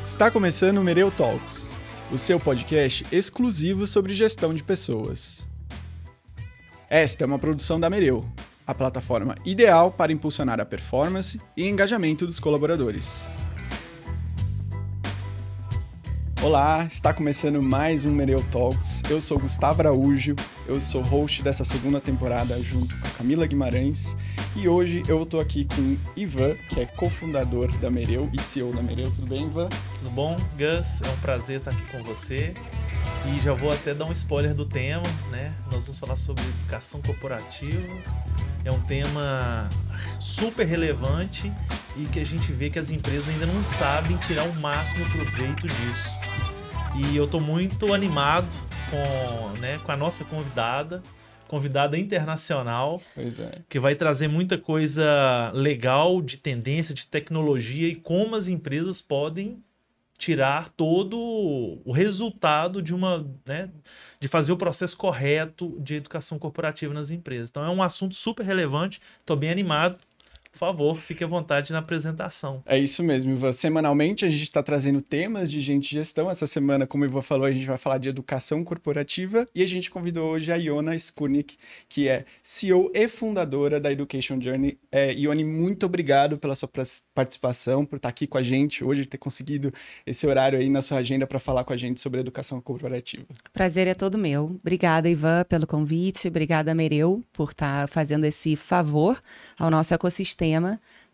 Está começando o Mereu Talks, o seu podcast exclusivo sobre gestão de pessoas. Esta é uma produção da Mereu, a plataforma ideal para impulsionar a performance e engajamento dos colaboradores. Olá, está começando mais um Mereu Talks. Eu sou Gustavo Araújo, eu sou host dessa segunda temporada junto com a Camila Guimarães e hoje eu estou aqui com Ivan, que é cofundador da Mereu e CEO da Mereu. Tudo bem, Ivan? Tudo bom, Gus? É um prazer estar aqui com você e já vou até dar um spoiler do tema, né? Nós vamos falar sobre educação corporativa. É um tema super relevante e que a gente vê que as empresas ainda não sabem tirar o máximo proveito disso. E eu estou muito animado com a nossa convidada internacional, que vai trazer muita coisa legal de tendência, de tecnologia e como as empresas podem tirar todo o resultado de fazer o processo correto de educação corporativa nas empresas. Então é um assunto super relevante, estou bem animado. Por favor, fique à vontade na apresentação. É isso mesmo, Ivan. Semanalmente a gente está trazendo temas de gente de gestão. Essa semana, como o Ivan falou, a gente vai falar de educação corporativa e a gente convidou hoje a Iona Skurnik, que é CEO e fundadora da Education Journey. Ione, muito obrigado pela sua participação, por estar aqui com a gente hoje, ter conseguido esse horário aí na sua agenda para falar com a gente sobre educação corporativa. Prazer é todo meu. Obrigada, Ivan, pelo convite. Obrigada, Mereu, por estar fazendo esse favor ao nosso ecossistema,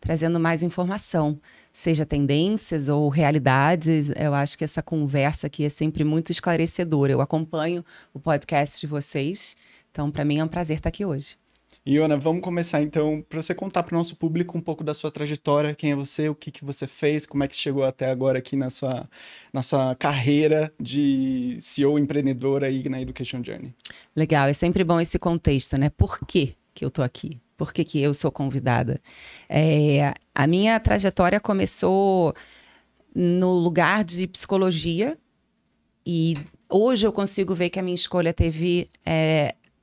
trazendo mais informação, seja tendências ou realidades. Eu acho que essa conversa aqui é sempre muito esclarecedora. Eu acompanho o podcast de vocês, então para mim é um prazer estar aqui hoje. Iona, vamos começar então, para você contar para o nosso público um pouco da sua trajetória, quem é você, o que você fez, como é que chegou até agora aqui na sua carreira de CEO empreendedora aí na Education Journey. Legal, é sempre bom esse contexto, né? Por que eu tô aqui? Por que eu sou convidada? A minha trajetória começou no lugar de psicologia e hoje eu consigo ver que a minha escolha teve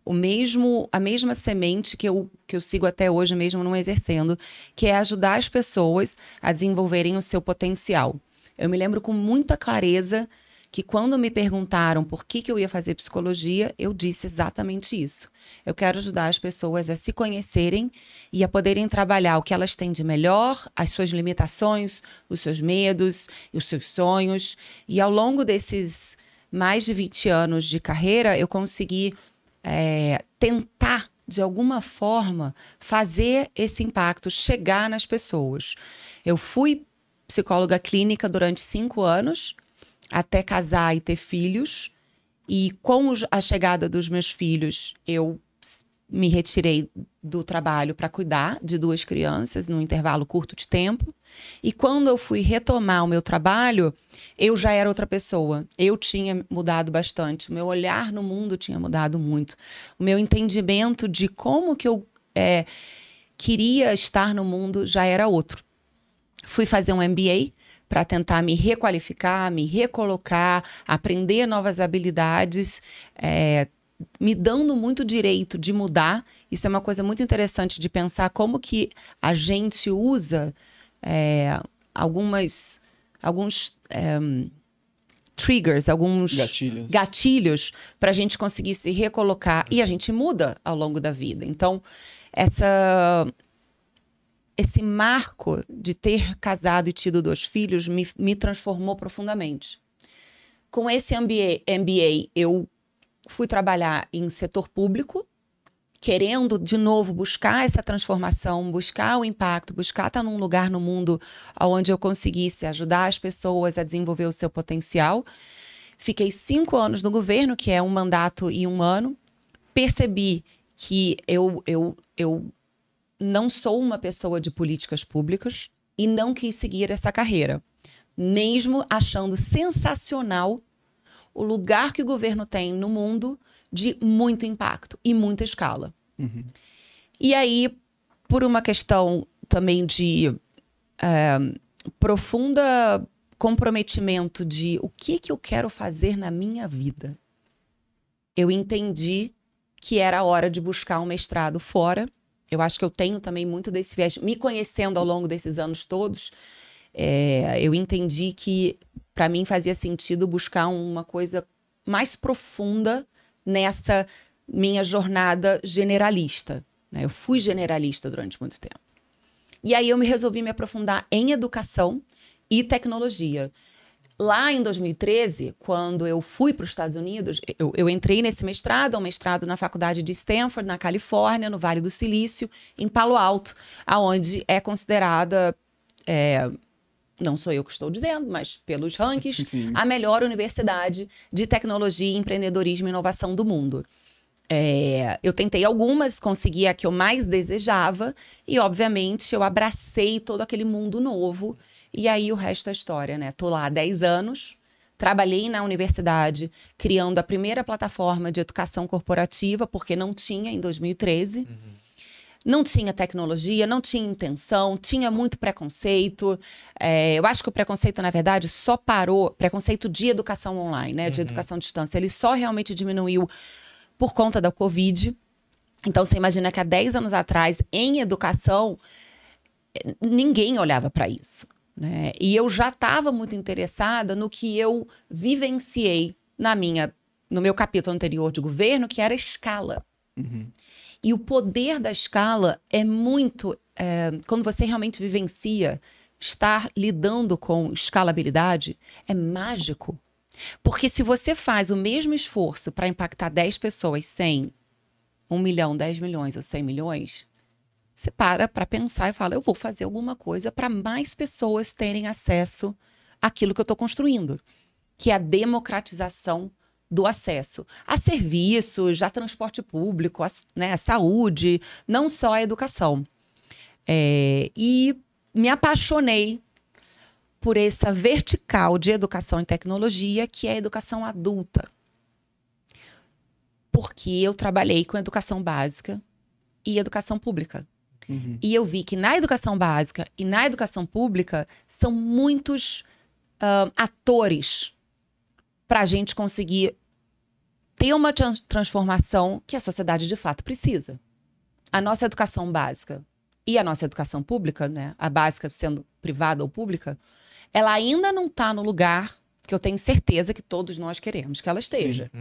a mesma semente que eu sigo até hoje mesmo não exercendo, que é ajudar as pessoas a desenvolverem o seu potencial. Eu me lembro com muita clareza que quando me perguntaram por que eu ia fazer psicologia, eu disse exatamente isso. Eu quero ajudar as pessoas a se conhecerem e a poderem trabalhar o que elas têm de melhor, as suas limitações, os seus medos, os seus sonhos. E ao longo desses mais de 20 anos de carreira, eu consegui tentar, de alguma forma, fazer esse impacto chegar nas pessoas. Eu fui psicóloga clínica durante 5 anos, até casar e ter filhos, e com a chegada dos meus filhos, eu me retirei do trabalho para cuidar de 2 crianças num intervalo curto de tempo, e quando eu fui retomar o meu trabalho, eu já era outra pessoa, eu tinha mudado bastante, o meu olhar no mundo tinha mudado muito, o meu entendimento de como que eu queria estar no mundo já era outro. Fui fazer um MBA, para tentar me requalificar, me recolocar, aprender novas habilidades, me dando muito direito de mudar. Isso é uma coisa muito interessante de pensar como que a gente usa alguns triggers, alguns gatilhos para a gente conseguir se recolocar e a gente muda ao longo da vida. Então, esse marco de ter casado e tido 2 filhos me transformou profundamente. Com esse MBA, eu fui trabalhar em setor público, querendo, de novo, buscar essa transformação, buscar o impacto, buscar estar num lugar no mundo onde eu conseguisse ajudar as pessoas a desenvolver o seu potencial. Fiquei 5 anos no governo, que é um mandato e 1 ano. Percebi que eu não sou uma pessoa de políticas públicas e não quis seguir essa carreira, mesmo achando sensacional o lugar que o governo tem no mundo de muito impacto e muita escala. Uhum. E aí, por uma questão também de profunda comprometimento de o que eu quero fazer na minha vida, eu entendi que era a hora de buscar um mestrado fora. Eu acho que eu tenho também muito desse viés. Me conhecendo ao longo desses anos todos, eu entendi que para mim fazia sentido buscar uma coisa mais profunda nessa minha jornada generalista, né? Eu fui generalista durante muito tempo. E aí eu resolvi me aprofundar em educação e tecnologia. Lá em 2013, quando eu fui para os Estados Unidos, eu entrei nesse mestrado, um mestrado na faculdade de Stanford, na Califórnia, no Vale do Silício, em Palo Alto, aonde é considerada, não sou eu que estou dizendo, mas pelos rankings, Sim. a melhor universidade de tecnologia, empreendedorismo e inovação do mundo. Eu tentei algumas, consegui a que eu mais desejava e, obviamente, eu abracei todo aquele mundo novo. E aí o resto é história, né? Tô lá há 10 anos, trabalhei na universidade criando a primeira plataforma de educação corporativa, porque não tinha em 2013. Não tinha tecnologia, não tinha intenção, tinha muito preconceito. Eu acho que o preconceito, na verdade, só parou, preconceito de educação online, né? De educação à distância. Ele só realmente diminuiu por conta da Covid. Então, você imagina que há 10 anos atrás, em educação, ninguém olhava para isso, né? E eu já estava muito interessada no que eu vivenciei no meu capítulo anterior de governo, que era a escala. E o poder da escala é muito... quando você realmente vivencia, estar lidando com escalabilidade é mágico. Porque se você faz o mesmo esforço para impactar 10 pessoas, 100, 1 milhão, 10 milhões ou 100 milhões, você para pensar e fala, eu vou fazer alguma coisa para mais pessoas terem acesso àquilo que eu estou construindo, que é a democratização do acesso a serviços, a transporte público, a saúde, não só a educação. E me apaixonei por essa vertical de educação e tecnologia, que é a educação adulta. Porque eu trabalhei com educação básica e educação pública. E eu vi que na educação básica e na educação pública são muitos atores para a gente conseguir ter uma transformação que a sociedade de fato precisa. A nossa educação básica e a nossa educação pública, né, a básica sendo privada ou pública, ela ainda não está no lugar que eu tenho certeza que todos nós queremos que ela esteja.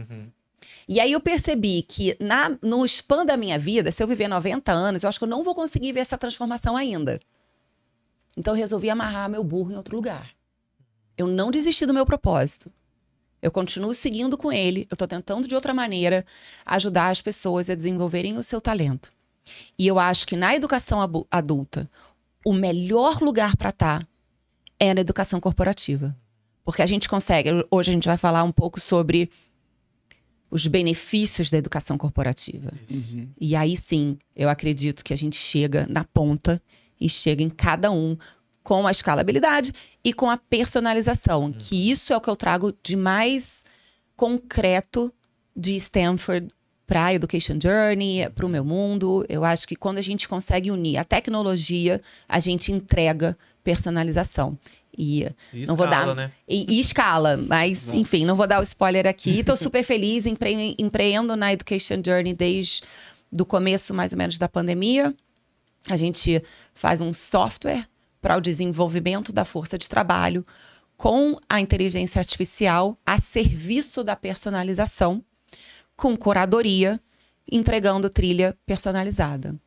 E aí eu percebi que no span da minha vida, se eu viver 90 anos, eu acho que eu não vou conseguir ver essa transformação ainda. Então eu resolvi amarrar meu burro em outro lugar. Eu não desisti do meu propósito. Eu continuo seguindo com ele. Eu estou tentando, de outra maneira, ajudar as pessoas a desenvolverem o seu talento. E eu acho que na educação adulta, o melhor lugar para estar é na educação corporativa. Porque a gente consegue... Hoje a gente vai falar um pouco sobre os benefícios da educação corporativa. E aí sim, eu acredito que a gente chega na ponta e chega em cada um com a escalabilidade e com a personalização. Que isso é o que eu trago de mais concreto de Stanford para a Education Journey, para o meu mundo. Eu acho que quando a gente consegue unir a tecnologia, a gente entrega personalização. E não escala, vou dar, né? E escala, mas enfim, não vou dar o spoiler aqui. Estou super feliz, empreendo na Education Journey desde o começo, mais ou menos, da pandemia. A gente faz um software para o desenvolvimento da força de trabalho com a inteligência artificial a serviço da personalização, com curadoria, entregando trilha personalizada.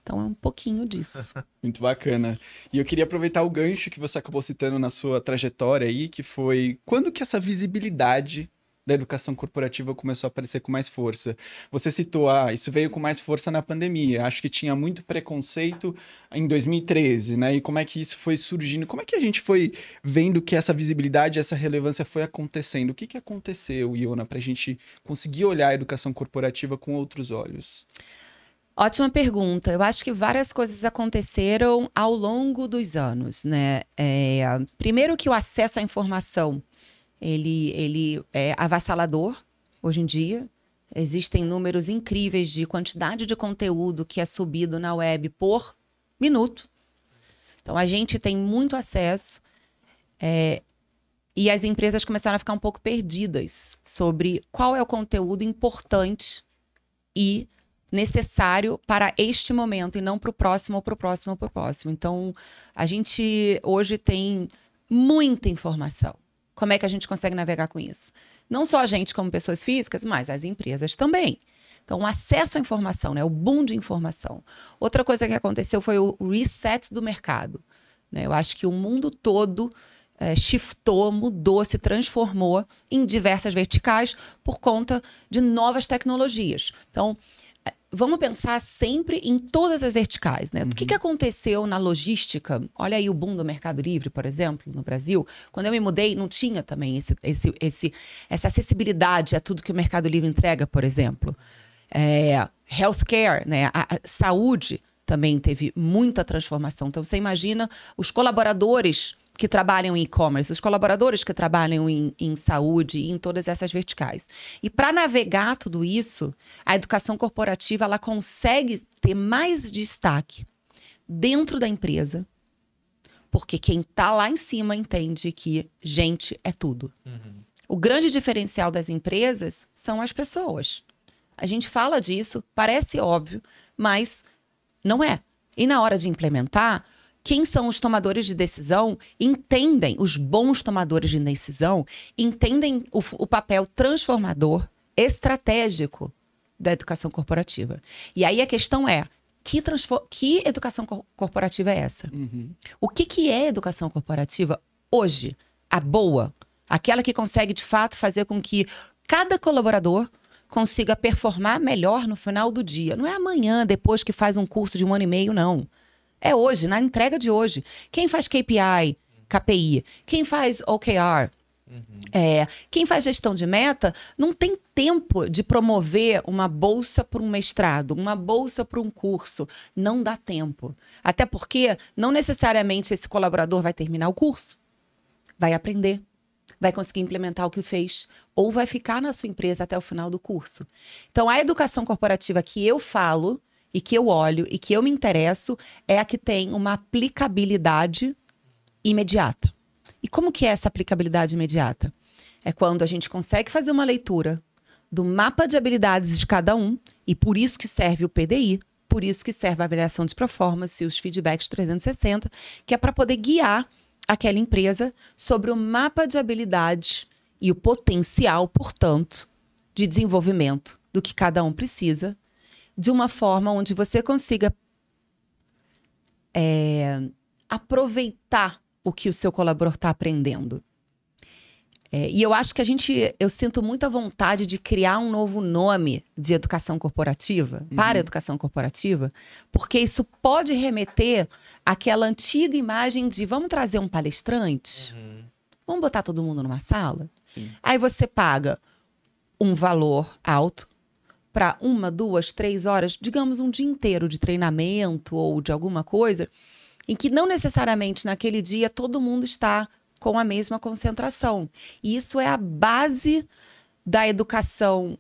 Então é um pouquinho disso. Muito bacana. E eu queria aproveitar o gancho que você acabou citando na sua trajetória aí, que foi quando que essa visibilidade da educação corporativa começou a aparecer com mais força. Você citou, isso veio com mais força na pandemia. Acho que tinha muito preconceito em 2013, né? E como é que isso foi surgindo? Como é que a gente foi vendo que essa visibilidade, essa relevância foi acontecendo? O que que aconteceu, Iona, para a gente conseguir olhar a educação corporativa com outros olhos? Ótima pergunta. Eu acho que várias coisas aconteceram ao longo dos anos, né? Primeiro que o acesso à informação, ele é avassalador hoje em dia. Existem números incríveis de quantidade de conteúdo que é subido na web por minuto. Então, a gente tem muito acesso e as empresas começaram a ficar um pouco perdidas sobre qual é o conteúdo importante e necessário para este momento e não para o próximo, ou para o próximo, ou para o próximo. Então, a gente hoje tem muita informação. Como é que a gente consegue navegar com isso? Não só a gente como pessoas físicas, mas as empresas também. Então, o acesso à informação, né? O boom de informação. Outra coisa que aconteceu foi o reset do mercado, né? Eu acho que o mundo todo shiftou, mudou, se transformou em diversas verticais por conta de novas tecnologias. Então, vamos pensar sempre em todas as verticais, né? O que aconteceu na logística? Olha aí o boom do Mercado Livre, por exemplo, no Brasil. Quando eu me mudei, não tinha também essa acessibilidade a tudo que o Mercado Livre entrega, por exemplo. Healthcare, né? A saúde também teve muita transformação. Então, você imagina os colaboradores que trabalham em e-commerce, os colaboradores que trabalham em saúde e em todas essas verticais. E para navegar tudo isso, a educação corporativa ela consegue ter mais destaque dentro da empresa, porque quem está lá em cima entende que gente é tudo. O grande diferencial das empresas são as pessoas. A gente fala disso, parece óbvio, mas não é. E na hora de implementar, quem são os tomadores de decisão entendem, os bons tomadores de decisão, entendem o papel transformador, estratégico da educação corporativa. E aí a questão é, que educação corporativa é essa? O que é educação corporativa hoje? A boa, aquela que consegue de fato fazer com que cada colaborador consiga performar melhor no final do dia. Não é amanhã, depois que faz um curso de 1 ano e meio, não. É hoje, na entrega de hoje. Quem faz KPI, KPI, quem faz OKR, quem faz gestão de meta, não tem tempo de promover uma bolsa para um mestrado, uma bolsa para um curso. Não dá tempo. Até porque não necessariamente esse colaborador vai terminar o curso. Vai aprender. Vai conseguir implementar o que fez, ou vai ficar na sua empresa até o final do curso. Então, a educação corporativa que eu falo, e que eu olho, e que eu me interesso, é a que tem uma aplicabilidade imediata. E como que é essa aplicabilidade imediata? É quando a gente consegue fazer uma leitura do mapa de habilidades de cada um, e por isso que serve o PDI, por isso que serve a avaliação de performance e os feedbacks 360, que é para poder guiar aquela empresa sobre o mapa de habilidades e o potencial, portanto, de desenvolvimento do que cada um precisa, de uma forma onde você consiga aproveitar o que o seu colaborador está aprendendo. E eu acho que eu sinto muita vontade de criar um novo nome de educação corporativa, para educação corporativa, porque isso pode remeter àquela antiga imagem de vamos trazer um palestrante, vamos botar todo mundo numa sala. Sim. Aí você paga um valor alto para 1, 2, 3 horas, digamos um dia inteiro de treinamento ou de alguma coisa, em que não necessariamente naquele dia todo mundo está com a mesma concentração. E isso é a base da educação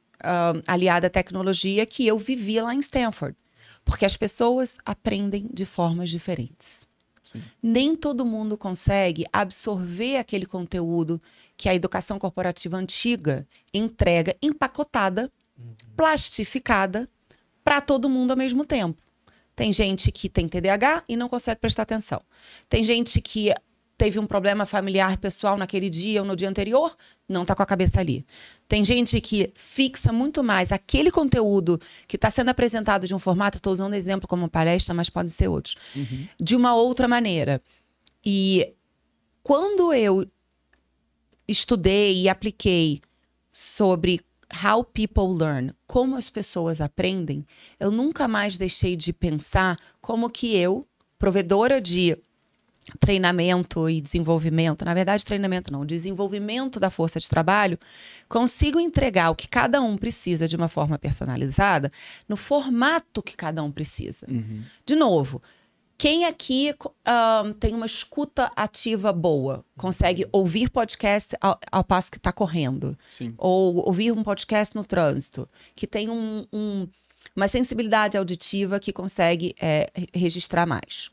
aliada à tecnologia que eu vivi lá em Stanford. Porque as pessoas aprendem de formas diferentes. Sim. Nem todo mundo consegue absorver aquele conteúdo que a educação corporativa antiga entrega empacotada, plastificada, para todo mundo ao mesmo tempo. Tem gente que tem TDAH e não consegue prestar atenção. Tem gente que teve um problema familiar pessoal naquele dia ou no dia anterior, não está com a cabeça ali. Tem gente que fixa muito mais aquele conteúdo que está sendo apresentado de um formato, estou usando exemplo como palestra, mas podem ser outros, de uma outra maneira. E quando eu estudei e apliquei sobre how people learn, como as pessoas aprendem, eu nunca mais deixei de pensar como que eu, provedora de treinamento e desenvolvimento, na verdade treinamento não, desenvolvimento da força de trabalho, consigo entregar o que cada um precisa de uma forma personalizada, no formato que cada um precisa. De novo, quem aqui tem uma escuta ativa boa, consegue ouvir podcast ao passo que está correndo? Sim. Ou ouvir um podcast no trânsito, que tem uma sensibilidade auditiva que consegue registrar mais?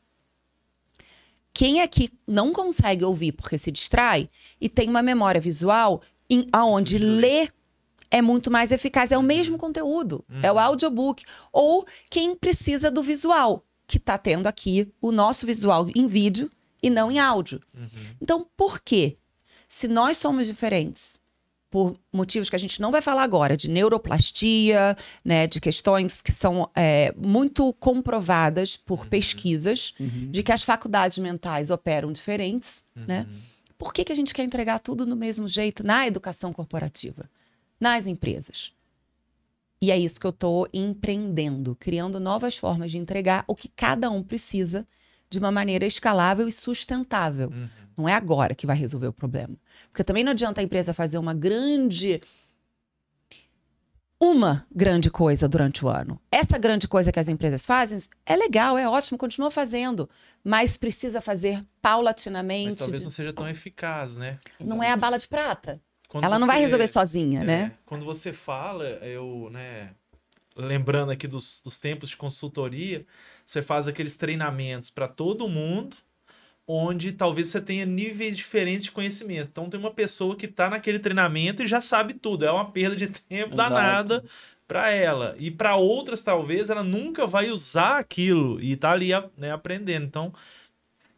Quem aqui não consegue ouvir porque se distrai e tem uma memória visual aonde ler é muito mais eficaz, é o mesmo conteúdo, é o audiobook. Ou quem precisa do visual, que está tendo aqui o nosso visual em vídeo e não em áudio. Então, por quê? Se nós somos diferentes, por motivos que a gente não vai falar agora, de neuroplastia, né, de questões que são muito comprovadas por pesquisas, de que as faculdades mentais operam diferentes, né? Por que a gente quer entregar tudo no mesmo jeito na educação corporativa, nas empresas? E é isso que eu estou empreendendo, criando novas formas de entregar o que cada um precisa de uma maneira escalável e sustentável. Não é agora que vai resolver o problema. Porque também não adianta a empresa fazer uma grande coisa durante o ano. Essa grande coisa que as empresas fazem é legal, é ótimo, continua fazendo. Mas precisa fazer paulatinamente. Mas talvez não seja tão eficaz, né? Não é a bala de prata. Quando Ela não vai resolver sozinha, né? Quando você fala, lembrando aqui dos tempos de consultoria, você faz aqueles treinamentos para todo mundo, onde talvez você tenha níveis diferentes de conhecimento. Então tem uma pessoa que está naquele treinamento e já sabe tudo. É uma perda de tempo danada para ela. E para outras, talvez, ela nunca vai usar aquilo e tá ali, né, aprendendo. Então,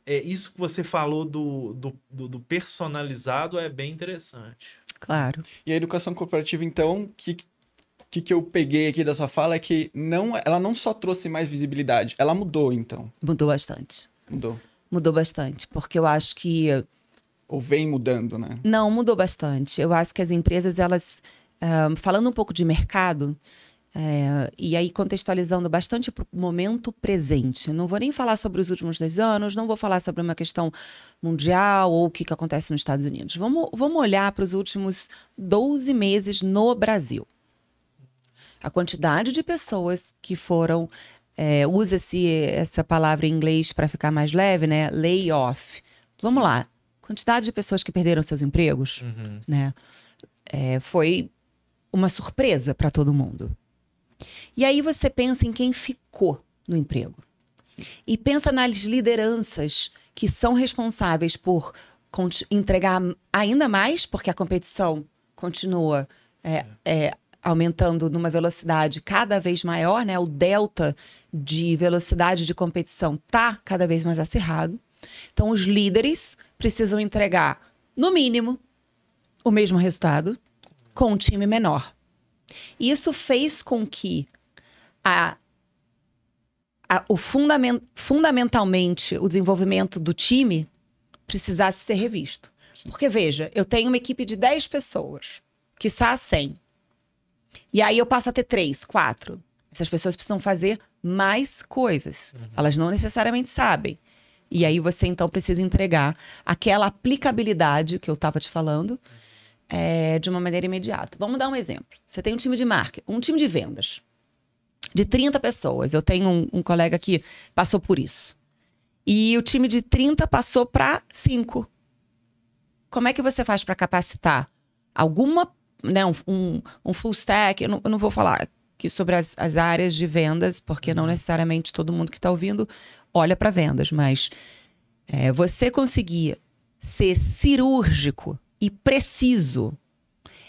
isso que você falou do personalizado é bem interessante. Claro. E a educação corporativa, então, que eu peguei aqui da sua fala é que ela não só trouxe mais visibilidade, ela mudou, então. Mudou bastante. Mudou bastante, porque eu acho que... Ou vem mudando, né? Não, mudou bastante. Eu acho que as empresas, elas... falando um pouco de mercado, e aí contextualizando bastante para o momento presente. Não vou nem falar sobre os últimos 10 anos, não vou falar sobre uma questão mundial ou o que acontece nos Estados Unidos. Vamos olhar para os últimos 12 meses no Brasil. A quantidade de pessoas que foram... usa-se essa palavra em inglês para ficar mais leve, né? Lay off. Vamos lá. Quantidade de pessoas que perderam seus empregos, né? Foi uma surpresa para todo mundo. E aí você pensa em quem ficou no emprego. E pensa nas lideranças que são responsáveis por entregar ainda mais, porque a competição continua aumentando numa velocidade cada vez maior, né? O delta de velocidade de competição está cada vez mais acirrado. Então, os líderes precisam entregar, no mínimo, o mesmo resultado com um time menor. Isso fez com que fundamentalmente o desenvolvimento do time precisasse ser revisto. Sim. Porque, veja, eu tenho uma equipe de 10 pessoas, quiçá 100. E aí eu passo a ter 3, 4. Essas pessoas precisam fazer mais coisas. Elas não necessariamente sabem. E aí você, então, precisa entregar aquela aplicabilidade que eu estava te falando de uma maneira imediata. Vamos dar um exemplo. Você tem um time de marketing, um time de vendas de 30 pessoas. Eu tenho um colega que passou por isso. E o time de 30 passou para 5. Como é que você faz para capacitar alguma... né, um full stack? Eu não vou falar aqui sobre as áreas de vendas, porque não necessariamente todo mundo que está ouvindo olha para vendas, mas você conseguir ser cirúrgico e preciso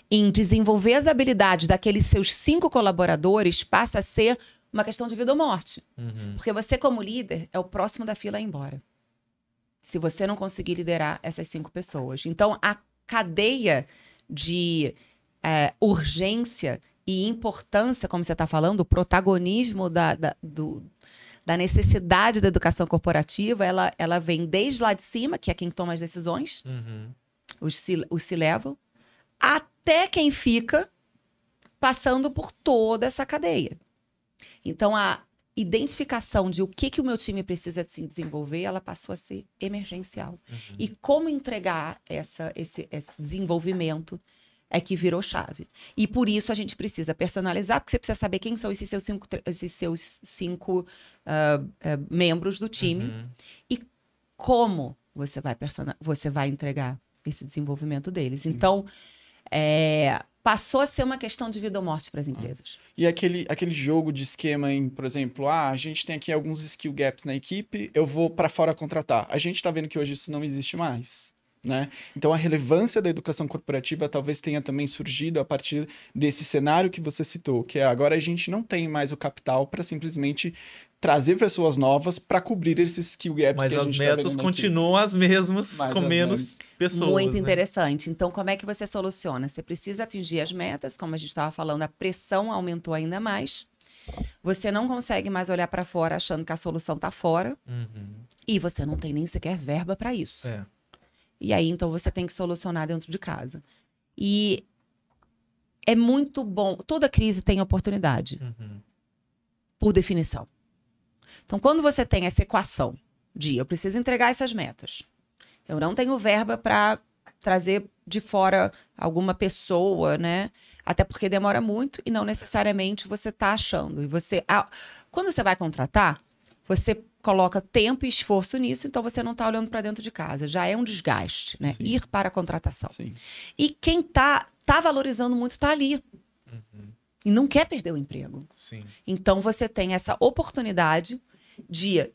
em desenvolver as habilidades daqueles seus 5 colaboradores passa a ser uma questão de vida ou morte. Porque você, como líder, é o próximo da fila a ir embora. Se você não conseguir liderar essas 5 pessoas. Então, a cadeia de urgência e importância, como você está falando, o protagonismo da necessidade da educação corporativa, ela vem desde lá de cima, que é quem toma as decisões, os C-level, até quem fica passando por toda essa cadeia. Então, a identificação de o que o meu time precisa se desenvolver, ela passou a ser emergencial. E como entregar esse desenvolvimento é que virou chave. E por isso a gente precisa personalizar, porque você precisa saber quem são esses seus 5 membros do time e como você vai entregar esse desenvolvimento deles. Então, passou a ser uma questão de vida ou morte para as empresas. E aquele jogo de esquema em, por exemplo, a gente tem aqui alguns skill gaps na equipe, eu vou para fora contratar. A gente está vendo que hoje isso não existe mais. Né? Então, a relevância da educação corporativa talvez tenha também surgido a partir desse cenário que você citou, que agora a gente não tem mais o capital para simplesmente trazer pessoas novas para cobrir esses skill gaps Mas que a gente as tá vendo metas na continuam as mesmas, Mais com as menos mesmas. pessoas. Muito né? interessante. Então, como é que você soluciona? Você precisa atingir as metas, como a gente estava falando, a pressão aumentou ainda mais. Você não consegue mais olhar para fora achando que a solução está fora. Uhum. E você não tem nem sequer verba para isso. É. E aí, então, você tem que solucionar dentro de casa. E é muito bom. Toda crise tem oportunidade, Uhum. por definição. Então, quando você tem essa equação de eu preciso entregar essas metas, eu não tenho verba para trazer de fora alguma pessoa, né? Até porque demora muito e não necessariamente você está achando. E você, quando você vai contratar, você coloca tempo e esforço nisso, então você não está olhando para dentro de casa. Já é um desgaste, né? Sim. Ir para a contratação. Sim. E quem tá valorizando muito está ali. Uhum. E não quer perder o emprego. Sim. Então você tem essa oportunidade de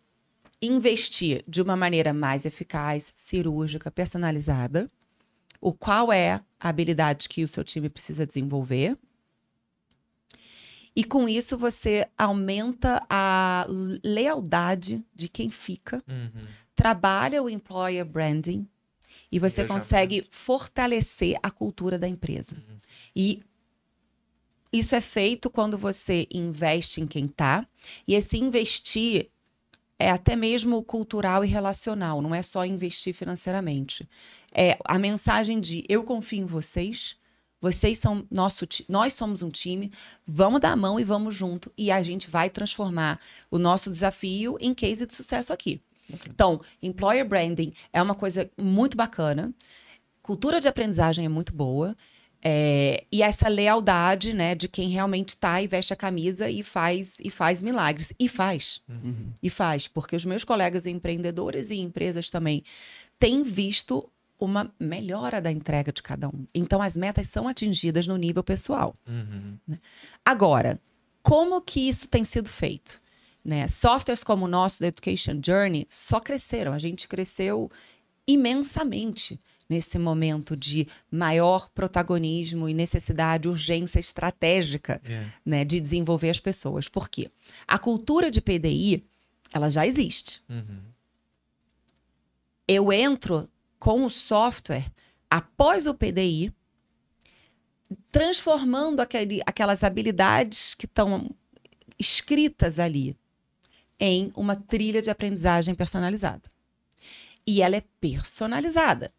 investir de uma maneira mais eficaz, cirúrgica, personalizada. Qual é a habilidade que o seu time precisa desenvolver. E com isso você aumenta a lealdade de quem fica, Uhum. trabalha o employer branding e você Engajamento. consegue fortalecer a cultura da empresa. E isso é feito quando você investe em quem tá. E esse investir é até mesmo cultural e relacional, não é só investir financeiramente. É a mensagem de eu confio em vocês, vocês são nós somos um time, vamos dar a mão e vamos junto. E a gente vai transformar o nosso desafio em case de sucesso aqui. Então, employer branding é uma coisa muito bacana. Cultura de aprendizagem é muito boa. E essa lealdade, né, de quem realmente tá e veste a camisa e faz milagres. E faz. Uhum. E faz. Porque os meus colegas empreendedores e empresas também têm visto uma melhora da entrega de cada um. Então, as metas são atingidas no nível pessoal. Uhum. Agora, como que isso tem sido feito? Né? Softwares como o nosso, da Education Journey, só cresceram. A gente cresceu imensamente nesse momento de maior protagonismo e necessidade, urgência estratégica, né, de desenvolver as pessoas. Por quê? A cultura de PDI, ela já existe. Uhum. Eu entro com o software após o PDI, transformando aquelas habilidades que estão escritas ali em uma trilha de aprendizagem personalizada. E ela é personalizada.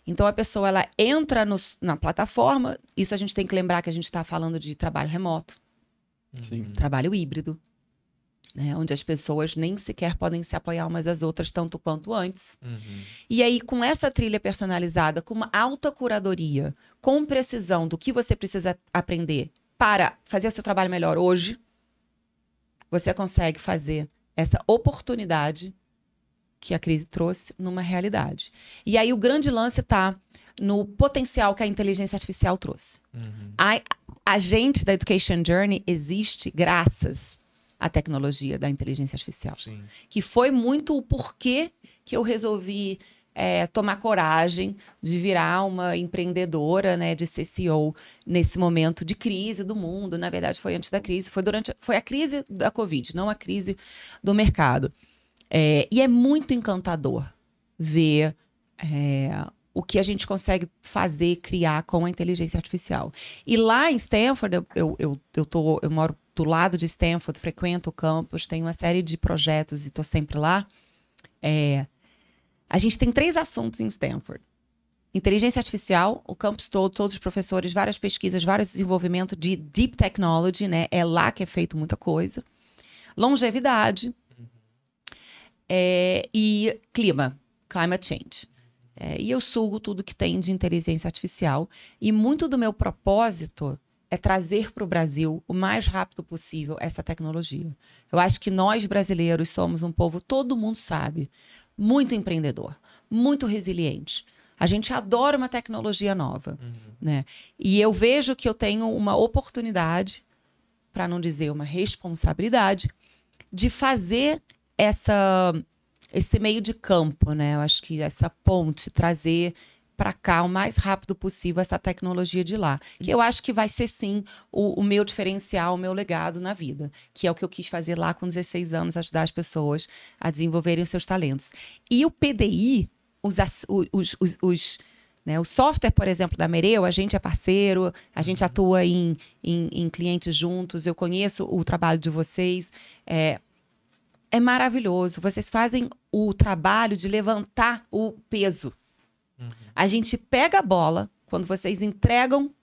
Então, a pessoa ela entra na plataforma, isso a gente tem que lembrar que a gente está falando de trabalho remoto, Sim. trabalho híbrido, né, onde as pessoas nem sequer podem se apoiar umas às outras tanto quanto antes. Uhum. E aí, com essa trilha personalizada, com uma alta curadoria, com precisão do que você precisa aprender para fazer o seu trabalho melhor hoje, você consegue fazer essa oportunidade que a crise trouxe numa realidade. E aí o grande lance está no potencial que a inteligência artificial trouxe. Uhum. A gente da Education Journey existe graças à tecnologia da inteligência artificial. Sim. Que foi muito o porquê que eu resolvi tomar coragem de virar uma empreendedora, né, de ser CEO nesse momento de crise do mundo. Na verdade, foi antes da crise, foi a crise da Covid, não a crise do mercado. E é muito encantador ver o que a gente consegue fazer, criar com a inteligência artificial. E lá em Stanford, eu moro do lado de Stanford, frequento o campus, tenho uma série de projetos e estou sempre lá. A gente tem 3 assuntos em Stanford. Inteligência artificial, o campus todo, todos os professores, várias pesquisas, vários desenvolvimentos de deep technology, né? É lá que é feito muita coisa. Longevidade. E climate change. E eu sugo tudo que tem de inteligência artificial. E muito do meu propósito é trazer para o Brasil o mais rápido possível essa tecnologia. Eu acho que nós brasileiros somos um povo, todo mundo sabe, muito empreendedor, muito resiliente. A gente adora uma tecnologia nova. Né? E eu vejo que eu tenho uma oportunidade, para não dizer uma responsabilidade, de fazer esse meio de campo, né? Eu acho que essa ponte, trazer para cá o mais rápido possível essa tecnologia de lá. Que eu acho que vai ser, sim, o meu diferencial, o meu legado na vida. Que é o que eu quis fazer lá com 16 anos, ajudar as pessoas a desenvolverem os seus talentos. E o PDI, né, o software, por exemplo, da Mereu, a gente é parceiro, a gente atua em clientes juntos, eu conheço o trabalho de vocês. É maravilhoso. Vocês fazem o trabalho de levantar o peso. A gente pega a bola quando vocês entregam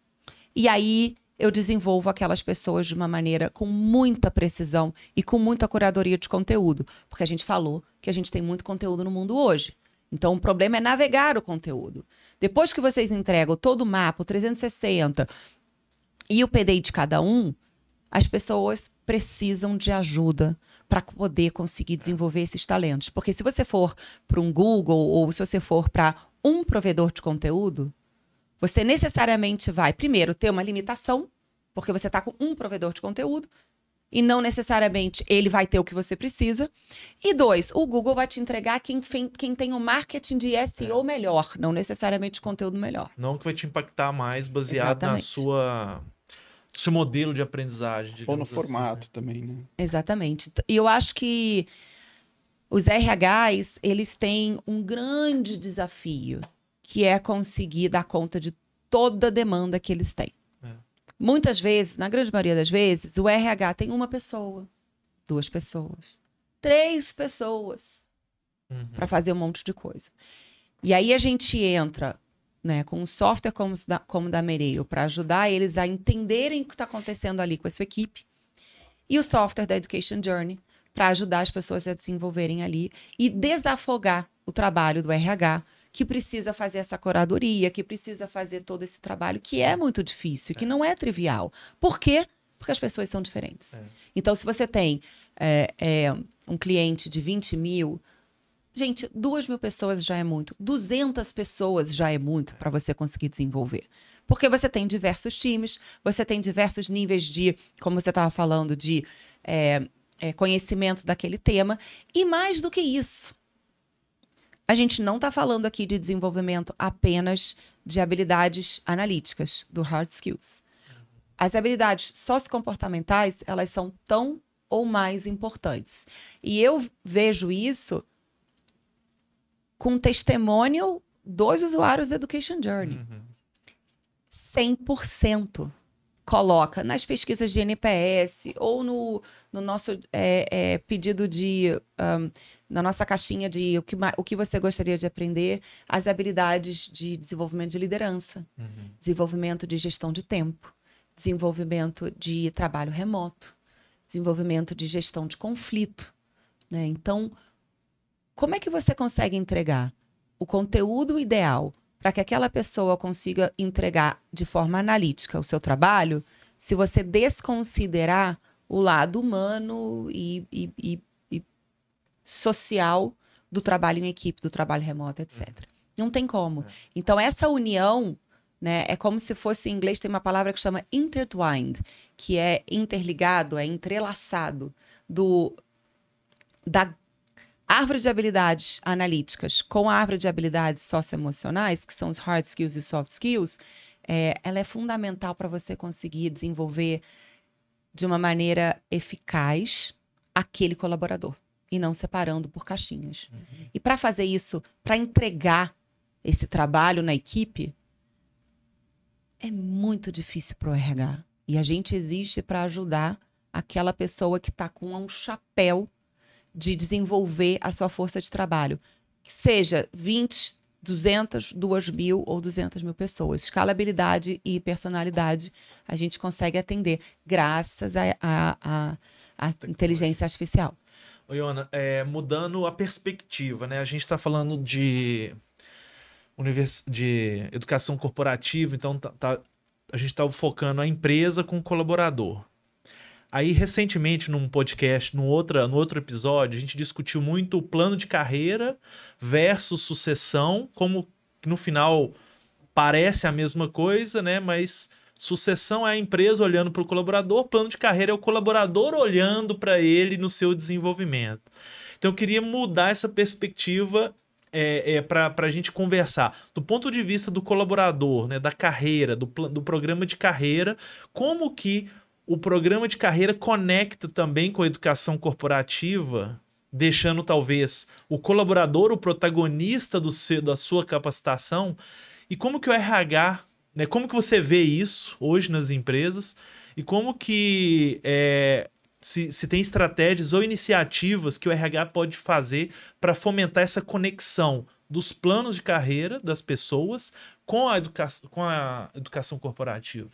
e aí eu desenvolvo aquelas pessoas de uma maneira com muita precisão e com muita curadoria de conteúdo. Porque a gente falou que a gente tem muito conteúdo no mundo hoje. Então, o problema é navegar o conteúdo. Depois que vocês entregam todo o mapa, o 360 e o PDI de cada um, as pessoas precisam de ajuda para poder conseguir desenvolver esses talentos. Porque se você for para um Google ou se você for para um provedor de conteúdo, você necessariamente vai, primeiro, ter uma limitação, porque você está com um provedor de conteúdo, e não necessariamente ele vai ter o que você precisa. E 2, o Google vai te entregar quem tem o marketing de SEO melhor, não necessariamente o conteúdo melhor. Não que vai te impactar mais baseado na seu modelo de aprendizagem. Ou no assim, formato né? também, né? Exatamente. E eu acho que os RHs, eles têm um grande desafio, que é conseguir dar conta de toda a demanda que eles têm. Muitas vezes, na grande maioria das vezes, o RH tem uma pessoa, 2 pessoas, 3 pessoas para fazer um monte de coisa. E aí a gente entra, né, com um software como o da Mereu para ajudar eles a entenderem o que está acontecendo ali com a sua equipe. E o software da Education Journey para ajudar as pessoas a desenvolverem ali e desafogar o trabalho do RH, que precisa fazer essa curadoria, que precisa fazer todo esse trabalho, que é muito difícil, que não é trivial. Por quê? Porque as pessoas são diferentes. Então, se você tem um cliente de 20 mil, gente, 2.000 pessoas já é muito. 200 pessoas já é muito para você conseguir desenvolver. Porque você tem diversos times, você tem diversos níveis de, como você estava falando, de conhecimento daquele tema. E mais do que isso, a gente não está falando aqui de desenvolvimento apenas de habilidades analíticas, do hard skills. As habilidades sociocomportamentais, elas são tão ou mais importantes. E eu vejo isso com testemunho dos usuários da Education Journey. 100% coloca nas pesquisas de NPS ou no nosso pedido na nossa caixinha de o que você gostaria de aprender, as habilidades de desenvolvimento de liderança, desenvolvimento de gestão de tempo, desenvolvimento de trabalho remoto, desenvolvimento de gestão de conflito, né? Então, como é que você consegue entregar o conteúdo ideal para que aquela pessoa consiga entregar de forma analítica o seu trabalho, se você desconsiderar o lado humano e social do trabalho em equipe, do trabalho remoto, etc. Não tem como. Então, essa união, né, é como se fosse, em inglês tem uma palavra que chama intertwined, que é interligado, é entrelaçado da árvore de habilidades analíticas com a árvore de habilidades socioemocionais, que são os hard skills e os soft skills. Ela é fundamental para você conseguir desenvolver de uma maneira eficaz aquele colaborador e não separando por caixinhas. E para fazer isso, para entregar esse trabalho na equipe, é muito difícil para o RH. E a gente existe para ajudar aquela pessoa que está com um chapéu de desenvolver a sua força de trabalho. Que seja 20, 200, 2.000 ou 200.000 pessoas. Escalabilidade e personalidade a gente consegue atender graças à inteligência artificial. Ô, Iona, mudando a perspectiva, né? A gente está falando de educação corporativa, então a gente está focando a empresa com o colaborador. Aí, recentemente, num podcast, no outro episódio, a gente discutiu muito o plano de carreira versus sucessão, como no final parece a mesma coisa, né? Mas sucessão é a empresa olhando para o colaborador, plano de carreira é o colaborador olhando para ele no seu desenvolvimento. Então, eu queria mudar essa perspectiva para a gente conversar. Do ponto de vista do colaborador, né, da carreira, do programa de carreira, como que o programa de carreira conecta também com a educação corporativa, deixando talvez o colaborador o protagonista da sua capacitação, e como que o RH, né, como que você vê isso hoje nas empresas, e como que se tem estratégias ou iniciativas que o RH pode fazer para fomentar essa conexão dos planos de carreira das pessoas com a educação corporativa?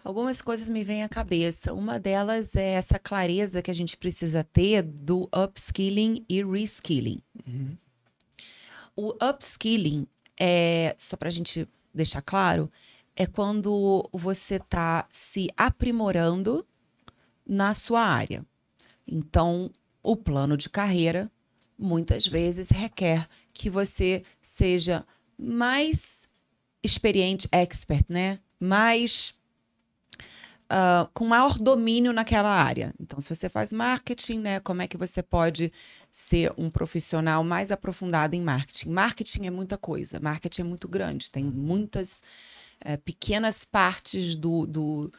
Algumas coisas me vêm à cabeça. Uma delas é essa clareza que a gente precisa ter do upskilling e reskilling. O upskilling, só para a gente deixar claro, é quando você está se aprimorando na sua área. Então, o plano de carreira, muitas vezes, requer que você seja mais experiente, expert, né? Com maior domínio naquela área. Então, se você faz marketing, né, como é que você pode ser um profissional mais aprofundado em marketing? Marketing é muita coisa, marketing é muito grande, tem muitas pequenas partes do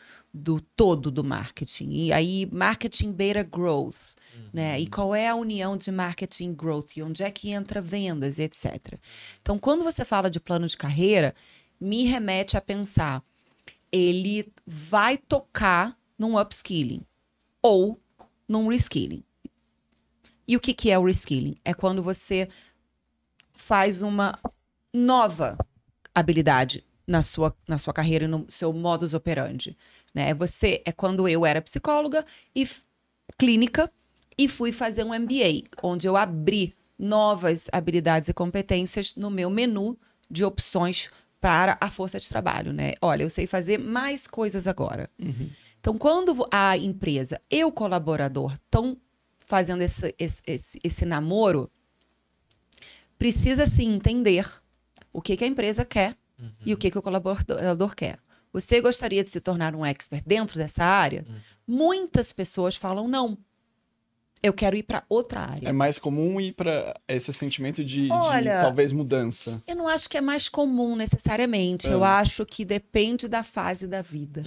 todo do marketing. E aí, marketing beira growth, né? E qual é a união de marketing e growth? E onde é que entra vendas, etc. Então, quando você fala de plano de carreira, me remete a pensar, ele vai tocar num upskilling ou num reskilling. E o que é o reskilling? É quando você faz uma nova habilidade na sua carreira e no seu modus operandi, né? É quando eu era psicóloga e clínica e fui fazer um MBA, onde eu abri novas habilidades e competências no meu menu de opções para a força de trabalho, né? Olha, eu sei fazer mais coisas agora. Então, quando a empresa e o colaborador estão fazendo esse namoro, precisa sim entender o que a empresa quer e o que o colaborador quer. Você gostaria de se tornar um expert dentro dessa área? Muitas pessoas falam não. Eu quero ir para outra área. É mais comum ir para esse sentimento de talvez mudança? Eu não acho que é mais comum necessariamente. Eu acho que depende da fase da vida.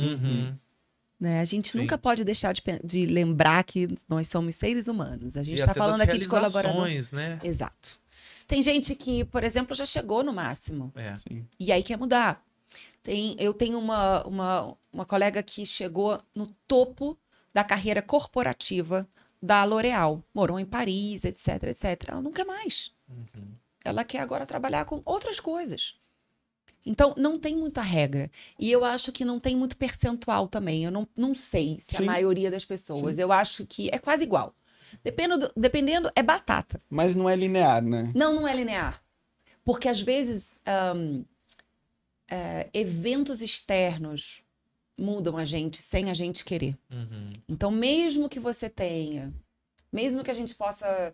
Né? A gente nunca pode deixar de lembrar que nós somos seres humanos. A gente está falando aqui de colaborador. Né? Exato. Tem gente que, por exemplo, já chegou no máximo. Sim. E aí quer mudar. Eu tenho uma colega que chegou no topo da carreira corporativa da L'Oréal. Morou em Paris, etc, etc. Ela não quer mais. Ela quer agora trabalhar com outras coisas. Então, não tem muita regra. E eu acho que não tem muito percentual também. Eu não sei se a maioria das pessoas. Eu acho que é quase igual. Dependendo, é batata. Mas não é linear, né? Não é linear. Porque, às vezes, eventos externos mudam a gente sem a gente querer. Então, mesmo que você tenha, mesmo que a gente possa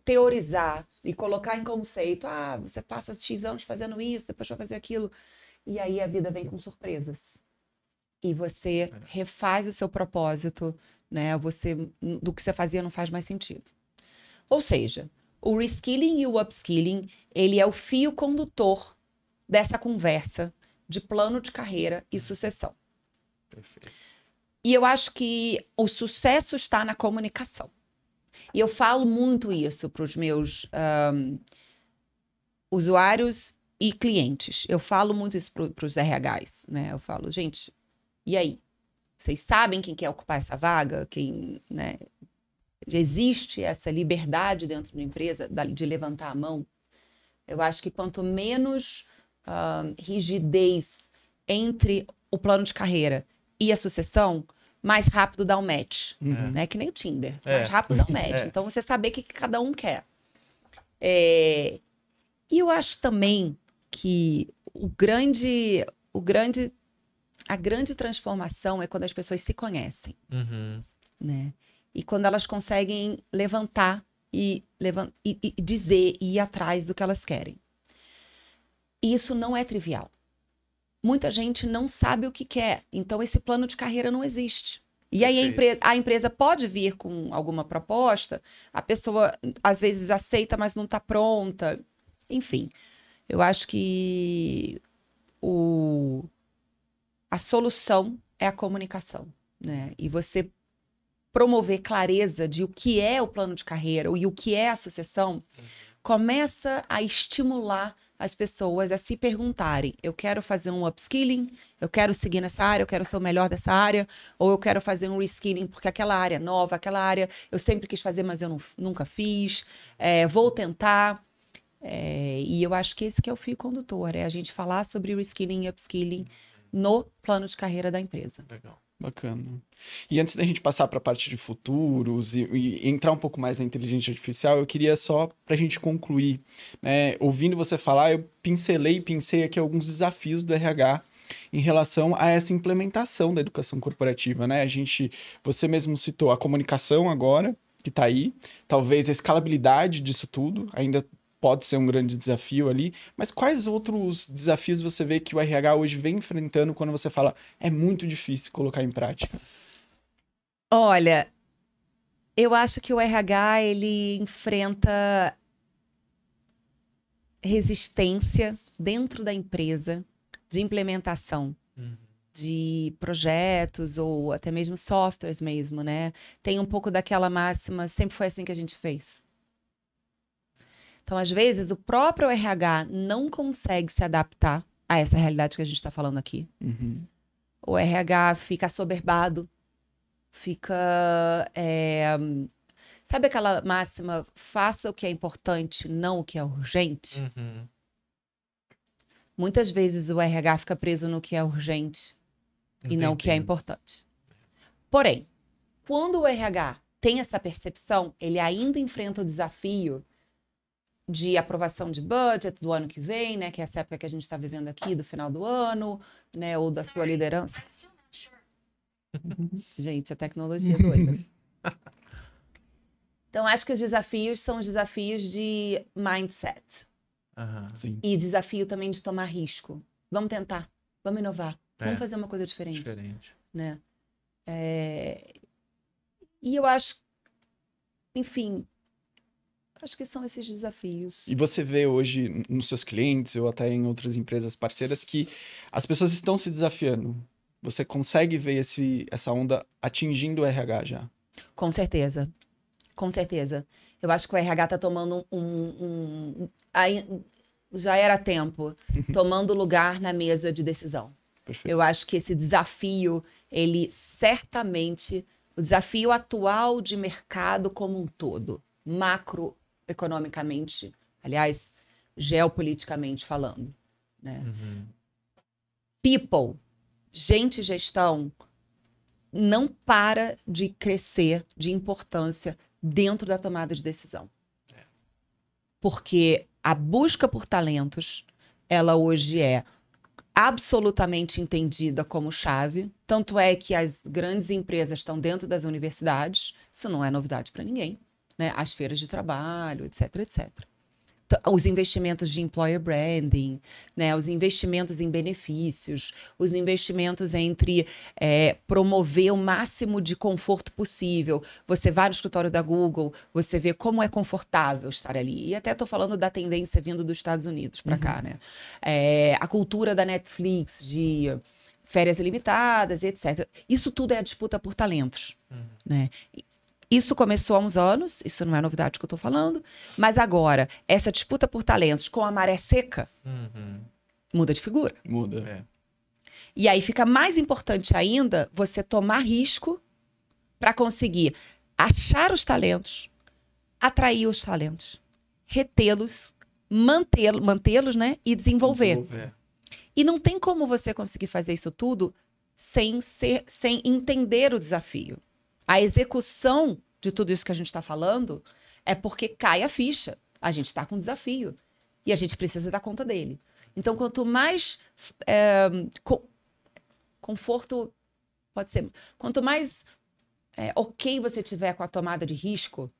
teorizar e colocar em conceito, você passa X anos fazendo isso, depois vai fazer aquilo, e aí a vida vem com surpresas. E você refaz o seu propósito, né? Do que você fazia não faz mais sentido. Ou seja, o reskilling e o upskilling, ele é o fio condutor dessa conversa de plano de carreira e sucessão. Perfeito. E eu acho que o sucesso está na comunicação. E eu falo muito isso para os meus usuários e clientes. Eu falo muito isso para os RHs, né? Eu falo, gente, e aí? Vocês sabem quem quer ocupar essa vaga? Né? Existe essa liberdade dentro da empresa de levantar a mão? Eu acho que quanto menos rigidez entre o plano de carreira e a sucessão, mais rápido dá um match. Né? Que nem o Tinder. Mais rápido dá um match. Então, você saber o que cada um quer. E eu acho também que a grande transformação é quando as pessoas se conhecem. Né? E quando elas conseguem levantar e dizer e ir atrás do que elas querem. E isso não é trivial. Muita gente não sabe o que quer, então esse plano de carreira não existe. E aí Perfeito. a empresa pode vir com alguma proposta, a pessoa às vezes aceita, mas não está pronta. Enfim, eu acho que a solução é a comunicação, né? E você promover clareza de o que é o plano de carreira e o que é a sucessão, começa a estimular as pessoas a se perguntarem: eu quero fazer um upskilling, eu quero seguir nessa área, eu quero ser o melhor dessa área, ou eu quero fazer um reskilling porque aquela área é nova, aquela área eu sempre quis fazer, mas eu nunca fiz, vou tentar. E eu acho que esse que é o fio condutor, é a gente falar sobre reskilling e upskilling no plano de carreira da empresa. Legal. Bacana. E antes da gente passar para a parte de futuros e entrar um pouco mais na inteligência artificial, eu queria só, para a gente concluir, né? Ouvindo você falar, eu pensei aqui alguns desafios do RH em relação a essa implementação da educação corporativa, né? Você mesmo citou a comunicação agora, que está aí, talvez a escalabilidade disso tudo ainda pode ser um grande desafio ali, mas quais outros desafios você vê que o RH hoje vem enfrentando quando você fala é muito difícil colocar em prática? Olha, eu acho que o RH, ele enfrenta resistência dentro da empresa de implementação de projetos ou até mesmo softwares mesmo, né? Tem um pouco daquela máxima, sempre foi assim que a gente fez. Então, às vezes, o próprio RH não consegue se adaptar a essa realidade que a gente está falando aqui. Uhum. O RH fica assoberbado, fica... Sabe aquela máxima, faça o que é importante, não o que é urgente? Uhum. Muitas vezes o RH fica preso no que é urgente e não o que é importante. Porém, quando o RH tem essa percepção, ele ainda enfrenta o desafio de aprovação de budget do ano que vem, né? Que é essa época que a gente está vivendo aqui, do final do ano, né? Ou da sua liderança. Gente, a tecnologia é doida. Então, acho que os desafios são os desafios de mindset. Sim. E desafio também de tomar risco. Vamos tentar, vamos inovar, vamos fazer uma coisa diferente. Né? E eu acho, enfim, acho que são esses desafios. E você vê hoje nos seus clientes ou até em outras empresas parceiras que as pessoas estão se desafiando. Você consegue ver essa onda atingindo o RH já? Com certeza. Com certeza. Eu acho que o RH está tomando já era tempo, tomando lugar na mesa de decisão. Perfeito. Eu acho que esse desafio, ele certamente, o desafio atual de mercado como um todo, macroeconomicamente, aliás, geopoliticamente falando, né? People, gente e gestão, não para de crescer de importância dentro da tomada de decisão. Porque a busca por talentos, ela hoje é absolutamente entendida como chave. Tanto é que as grandes empresas estão dentro das universidades. Isso não é novidade para ninguém, né? As feiras de trabalho, etc, etc. Os investimentos de employer branding, né? Os investimentos em benefícios, os investimentos entre promover o máximo de conforto possível. Você vai no escritório da Google, você vê como é confortável estar ali. E até estou falando da tendência vindo dos Estados Unidos para cá, né? A cultura da Netflix de férias ilimitadas, etc. Isso tudo é a disputa por talentos, né? Isso começou há uns anos, isso não é novidade que eu estou falando, mas agora, essa disputa por talentos com a maré seca, muda de figura. Muda. E aí fica mais importante ainda você tomar risco para conseguir achar os talentos, atrair os talentos, retê-los, mantê-los, né? E desenvolver. E não tem como você conseguir fazer isso tudo sem entender o desafio. A execução de tudo isso que a gente está falando é porque cai a ficha. A gente está com um desafio e a gente precisa dar conta dele. Então, quanto mais conforto, pode ser, quanto mais ok você tiver com a tomada de risco,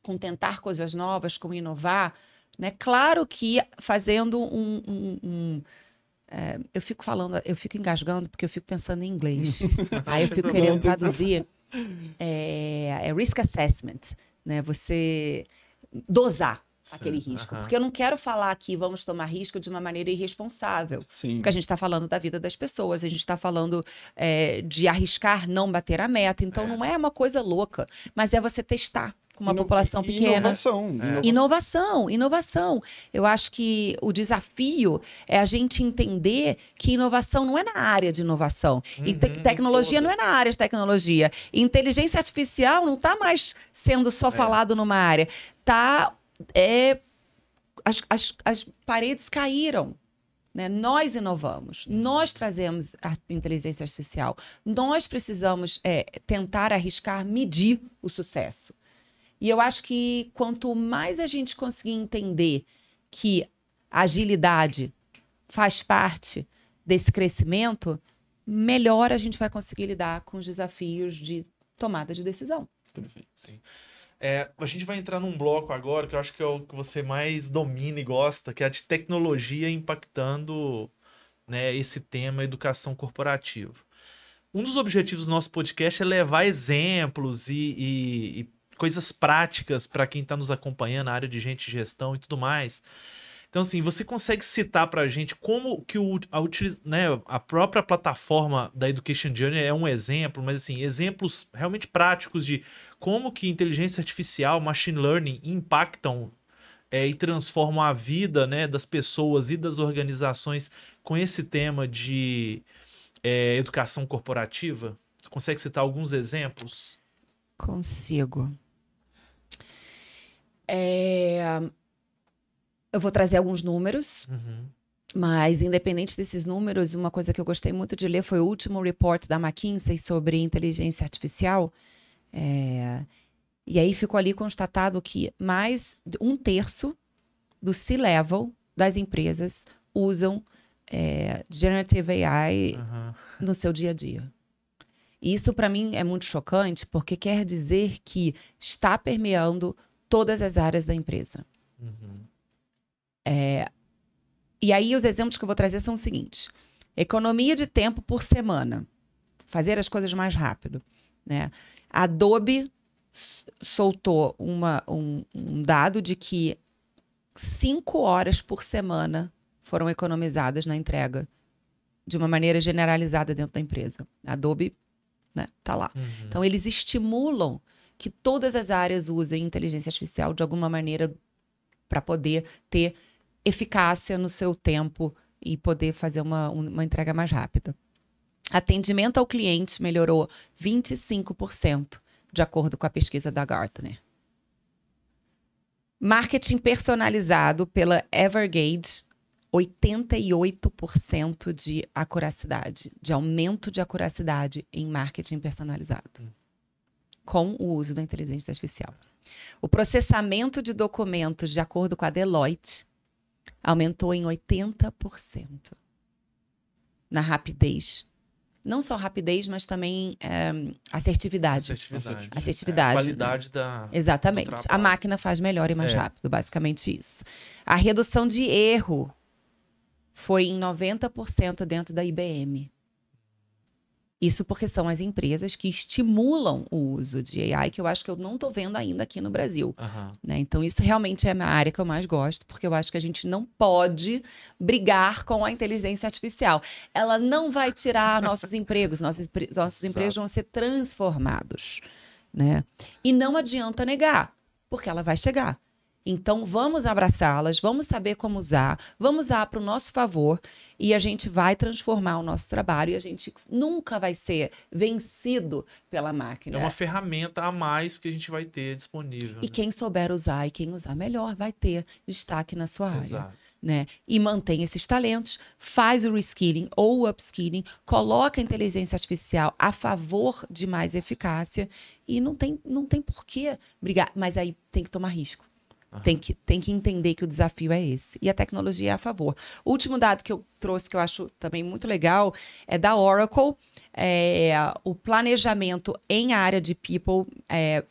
com tentar coisas novas, com inovar, né? Claro que fazendo eu fico falando, eu fico engasgando porque eu fico pensando em inglês. Aí eu fico querendo traduzir. É risk assessment, né? Você dosar aquele risco. Porque eu não quero falar aqui, vamos tomar risco de uma maneira irresponsável. Sim. Porque a gente está falando da vida das pessoas, a gente está falando de arriscar não bater a meta. Então não é uma coisa louca, mas é você testar com uma população pequena. Inovação. Eu acho que o desafio é a gente entender que inovação não é na área de inovação. E tecnologia não é na área de tecnologia. E inteligência artificial não está mais sendo só falado numa área. As paredes caíram. Né? Nós inovamos, nós trazemos a inteligência artificial. Nós precisamos tentar arriscar, medir o sucesso. E eu acho que quanto mais a gente conseguir entender que a agilidade faz parte desse crescimento, melhor a gente vai conseguir lidar com os desafios de tomada de decisão. Perfeito, sim. A gente vai entrar num bloco agora que eu acho que é o que você mais domina e gosta, que é a de tecnologia impactando, né, esse tema educação corporativa. Um dos objetivos do nosso podcast é levar exemplos e coisas práticas para quem está nos acompanhando na área de gente de gestão e tudo mais. Então, assim, você consegue citar para a gente como que a própria plataforma da Education Journey é um exemplo, mas assim, exemplos realmente práticos de como que inteligência artificial, machine learning impactam e transformam a vida, né, das pessoas e das organizações com esse tema de educação corporativa? Você consegue citar alguns exemplos? Consigo. Eu vou trazer alguns números, mas independente desses números, uma coisa que eu gostei muito de ler foi o último report da McKinsey sobre inteligência artificial. E aí ficou ali constatado que mais de 1/3 do C-level das empresas usam Generative AI no seu dia a dia. E isso, para mim, é muito chocante, porque quer dizer que está permeando todas as áreas da empresa. E aí, os exemplos que eu vou trazer são os seguintes. Economia de tempo por semana. Fazer as coisas mais rápido. Né? A Adobe soltou um dado de que 5 horas por semana foram economizadas na entrega de uma maneira generalizada dentro da empresa. A Adobe, né, tá lá. Então, eles estimulam que todas as áreas usem inteligência artificial de alguma maneira para poder ter eficácia no seu tempo e poder fazer uma entrega mais rápida. Atendimento ao cliente melhorou 25%, de acordo com a pesquisa da Gartner. Marketing personalizado pela Evergage, 88% de acuracidade, de aumento de acuracidade em marketing personalizado, com o uso da inteligência artificial. O processamento de documentos, de acordo com a Deloitte, aumentou em 80% na rapidez. Não só rapidez, mas também assertividade. Assertividade. Qualidade Exatamente. do trabalho. A máquina faz melhor e mais rápido, basicamente isso. A redução de erro foi em 90% dentro da IBM. Isso porque são as empresas que estimulam o uso de AI, que eu acho que eu não estou vendo ainda aqui no Brasil. Né? Então, isso realmente é a área que eu mais gosto, porque eu acho que a gente não pode brigar com a inteligência artificial. Ela não vai tirar nossos empregos, nossos empregos vão ser transformados. Né? E não adianta negar, porque ela vai chegar. Então, vamos abraçá-las, vamos saber como usar, vamos usar para o nosso favor e a gente vai transformar o nosso trabalho e a gente nunca vai ser vencido pela máquina. É uma ferramenta a mais que a gente vai ter disponível. E quem souber usar e quem usar melhor vai ter destaque na sua área. Exato. Né? E mantém esses talentos, faz o reskilling ou o upskilling, coloca a inteligência artificial a favor de mais eficácia e não tem por que brigar, mas aí tem que tomar risco. Tem que entender que o desafio é esse. E a tecnologia é a favor. O último dado que eu trouxe, que eu acho também muito legal, é da Oracle. O planejamento em área de people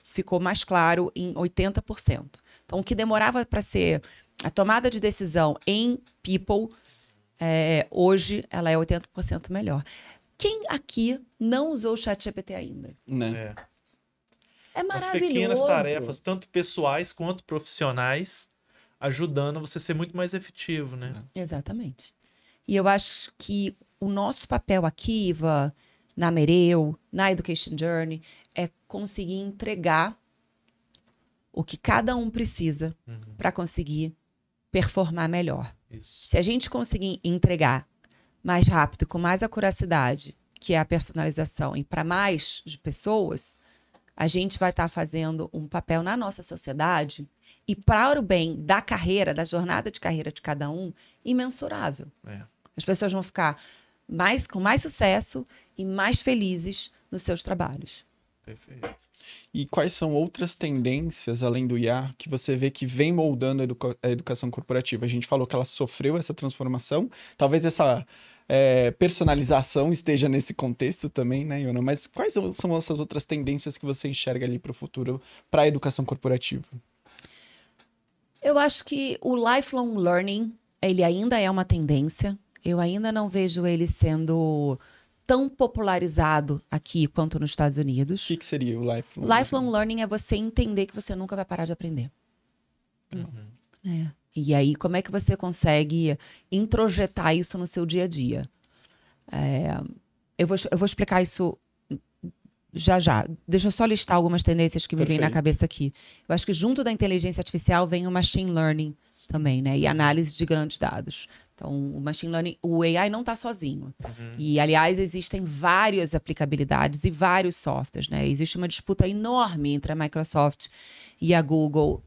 ficou mais claro em 80%. Então, o que demorava para ser a tomada de decisão em people hoje ela é 80% melhor. Quem aqui não usou o ChatGPT ainda? Né? É As maravilhoso. pequenas tarefas, tanto pessoais quanto profissionais, ajudando você a ser muito mais efetivo, né? Exatamente. E eu acho que o nosso papel aqui, Iva, na Mereu, na Education Journey, é conseguir entregar o que cada um precisa para conseguir performar melhor. Isso. Se a gente conseguir entregar mais rápido e com mais acuracidade, que é a personalização, e para mais de pessoas, a gente vai estar fazendo um papel na nossa sociedade e para o bem da carreira, da jornada de carreira de cada um, imensurável. As pessoas vão ficar com mais sucesso e mais felizes nos seus trabalhos. Perfeito. E quais são outras tendências, além do IA, que você vê que vem moldando a educação corporativa? A gente falou que ela sofreu essa transformação. Talvez essa personalização esteja nesse contexto também, né, Iona? Mas quais são essas outras tendências que você enxerga ali para o futuro, para a educação corporativa? Eu acho que o lifelong learning, ele ainda é uma tendência. Eu ainda não vejo ele sendo tão popularizado aqui quanto nos Estados Unidos. O que seria o lifelong? Lifelong learning é você entender que você nunca vai parar de aprender. E aí, como é que você consegue introjetar isso no seu dia a dia? Eu vou explicar isso já. Deixa eu só listar algumas tendências que me vêm na cabeça aqui. Eu acho que junto da inteligência artificial vem o machine learning também, né? E análise de grandes dados. Então, o machine learning, o AI não está sozinho. E, aliás, existem várias aplicabilidades e vários softwares, né? Existe uma disputa enorme entre a Microsoft e a Google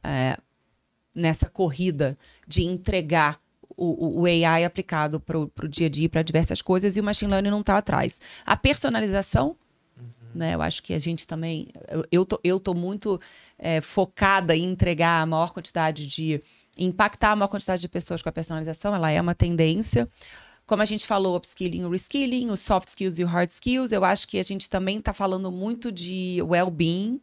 nessa corrida de entregar o AI aplicado para o dia a dia, para diversas coisas, e o machine learning não está atrás. A personalização, né? Eu acho que a gente também... Eu tô muito focada em entregar a maior quantidade de... impactar a maior quantidade de pessoas com a personalização, ela é uma tendência. Como a gente falou, upskilling e reskilling, os soft skills e o hard skills, eu acho que a gente também está falando muito de well-being.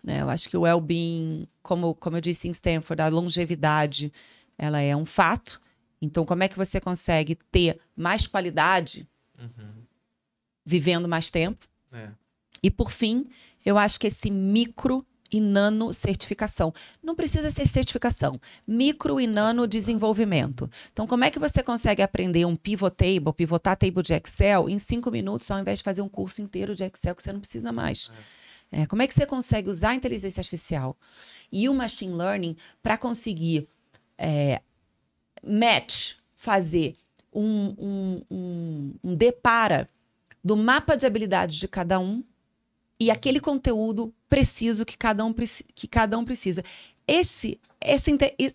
Né? Eu acho que o well-being, como eu disse em Stanford, a longevidade, ela é um fato. Então, como é que você consegue ter mais qualidade vivendo mais tempo? E, por fim, eu acho que esse micro e nano certificação. Não precisa ser certificação. Micro e nano desenvolvimento. Então, como é que você consegue aprender um pivot table, pivotar table de Excel em 5 minutos, ao invés de fazer um curso inteiro de Excel que você não precisa mais? Como é que você consegue usar a inteligência artificial e o machine learning para conseguir fazer um depara do mapa de habilidades de cada um e aquele conteúdo preciso que cada um precisa.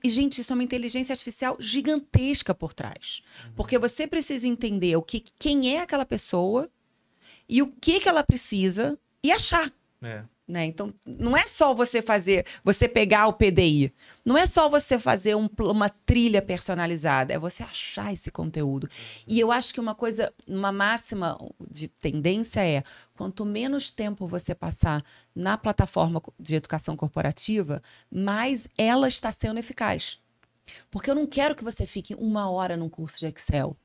Gente, isso é uma inteligência artificial gigantesca por trás. Porque você precisa entender quem é aquela pessoa e o que ela precisa e achar. Né? Então, não é só você pegar o PDI. Não é só você fazer uma trilha personalizada. É você achar esse conteúdo. E eu acho que uma máxima de tendência é, quanto menos tempo você passar na plataforma de educação corporativa, mais ela está sendo eficaz. Porque eu não quero que você fique 1 hora num curso de Excel.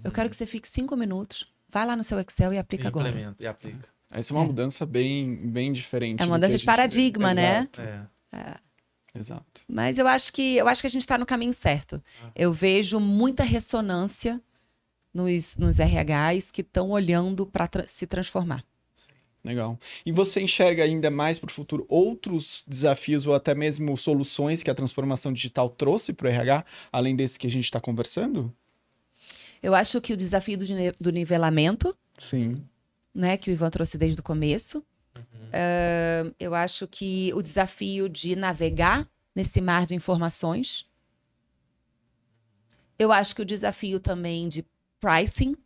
Eu quero que você fique 5 minutos, vai lá no seu Excel e aplica agora. Implementa e aplica. Essa é uma mudança bem diferente. É uma mudança de paradigma, né? Exato. Mas eu acho que a gente está no caminho certo. Eu vejo muita ressonância nos RHs que estão olhando para se transformar. Legal. E você enxerga ainda mais para o futuro outros desafios ou até mesmo soluções que a transformação digital trouxe para o RH, além desse que a gente está conversando? Eu acho que o desafio do nivelamento... Sim. Né, que o Ivan trouxe desde o começo. Eu acho que o desafio de navegar nesse mar de informações. Eu acho que o desafio também de pricing.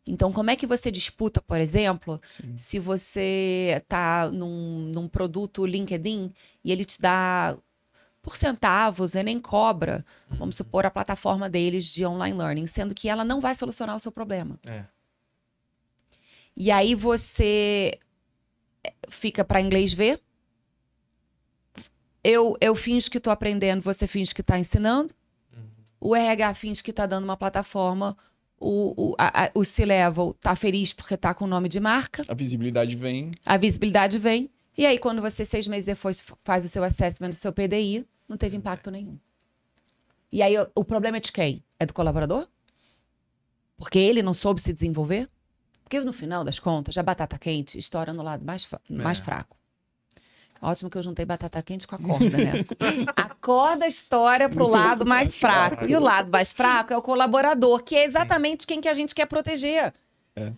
Então, como é que você disputa, por exemplo, se você está num produto LinkedIn e ele te dá por centavos, ele nem cobra, vamos supor, a plataforma deles de online learning, sendo que ela não vai solucionar o seu problema. E aí você fica para inglês ver. Eu finjo que estou aprendendo, você finge que está ensinando. o RH finge que está dando uma plataforma, o C-Level tá feliz porque tá com o nome de marca. A visibilidade vem. A visibilidade vem. E aí, quando você, 6 meses depois, faz o seu assessment do seu PDI, não teve impacto nenhum. E aí, o problema é de quem? É do colaborador? Porque ele não soube se desenvolver? Porque, no final das contas, a batata quente estoura no lado mais fraco. Ótimo que eu juntei batata quente com a corda, né? A corda estoura pro lado mais fraco. E o lado mais fraco é o colaborador, que é exatamente quem que a gente quer proteger.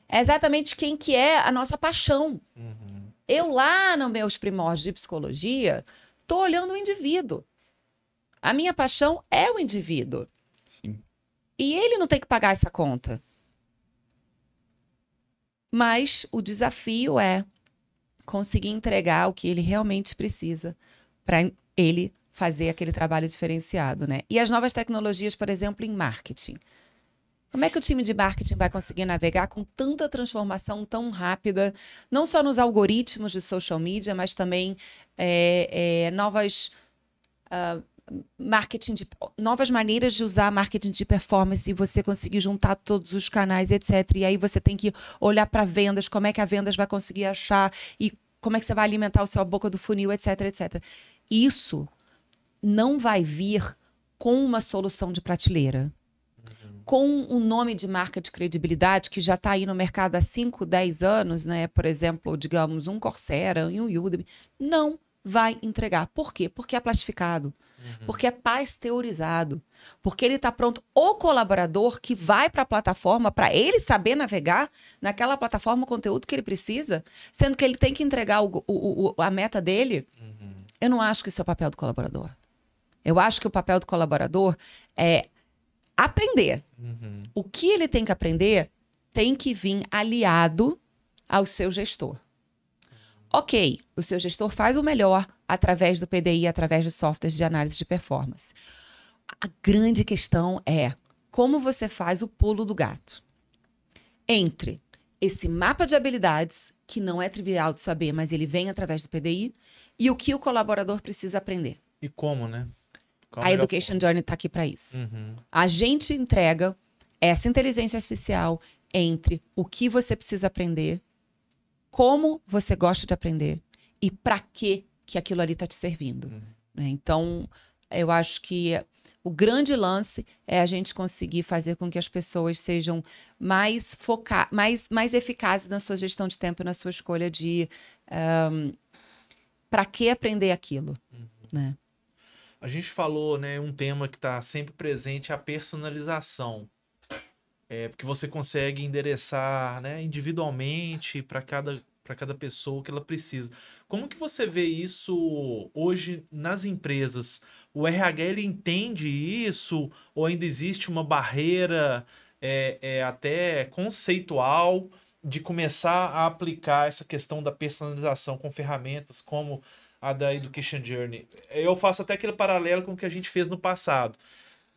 É exatamente quem que é a nossa paixão. Eu lá nos meus primórdios de psicologia, tô olhando o indivíduo. A minha paixão é o indivíduo. Sim. E ele não tem que pagar essa conta. Mas o desafio é conseguir entregar o que ele realmente precisa para ele fazer aquele trabalho diferenciado, né? E as novas tecnologias, por exemplo, em marketing. Como é que o time de marketing vai conseguir navegar com tanta transformação tão rápida, não só nos algoritmos de social media, mas também novas maneiras de usar marketing de performance e você conseguir juntar todos os canais, etc. E aí você tem que olhar para vendas, como é que a vendas vai conseguir achar e como é que você vai alimentar o seu boca do funil, etc, etc. Isso não vai vir com uma solução de prateleira. Com um nome de marca de credibilidade que já está aí no mercado há 5, 10 anos, né? Por exemplo, digamos, um Coursera e um Udemy. Não vai entregar. Por quê? Porque é plastificado. Porque é pasteurizado. Porque ele está pronto. O colaborador que vai para a plataforma, para ele saber navegar naquela plataforma o conteúdo que ele precisa, sendo que ele tem que entregar a meta dele, eu não acho que isso é o papel do colaborador. Eu acho que o papel do colaborador é aprender. O que ele tem que aprender tem que vir aliado ao seu gestor. Ok, o seu gestor faz o melhor através do PDI, através dos softwares de análise de performance. A grande questão é como você faz o pulo do gato entre esse mapa de habilidades, que não é trivial de saber, mas ele vem através do PDI, e o que o colaborador precisa aprender. E como, né? A Education Journey está aqui para isso. A gente entrega essa inteligência artificial entre o que você precisa aprender, como você gosta de aprender e para que aquilo ali está te servindo. Né? Então, eu acho que o grande lance é a gente conseguir fazer com que as pessoas sejam mais eficazes na sua gestão de tempo e na sua escolha de para que aprender aquilo. Né? A gente falou, né, um tema que está sempre presente, a personalização. Porque você consegue endereçar, né, individualmente para cada pessoa o que ela precisa. Como que você vê isso hoje nas empresas? O RH, ele entende isso? Ou ainda existe uma barreira até conceitual de começar a aplicar essa questão da personalização com ferramentas como a da Education Journey? Eu faço até aquele paralelo com o que a gente fez no passado.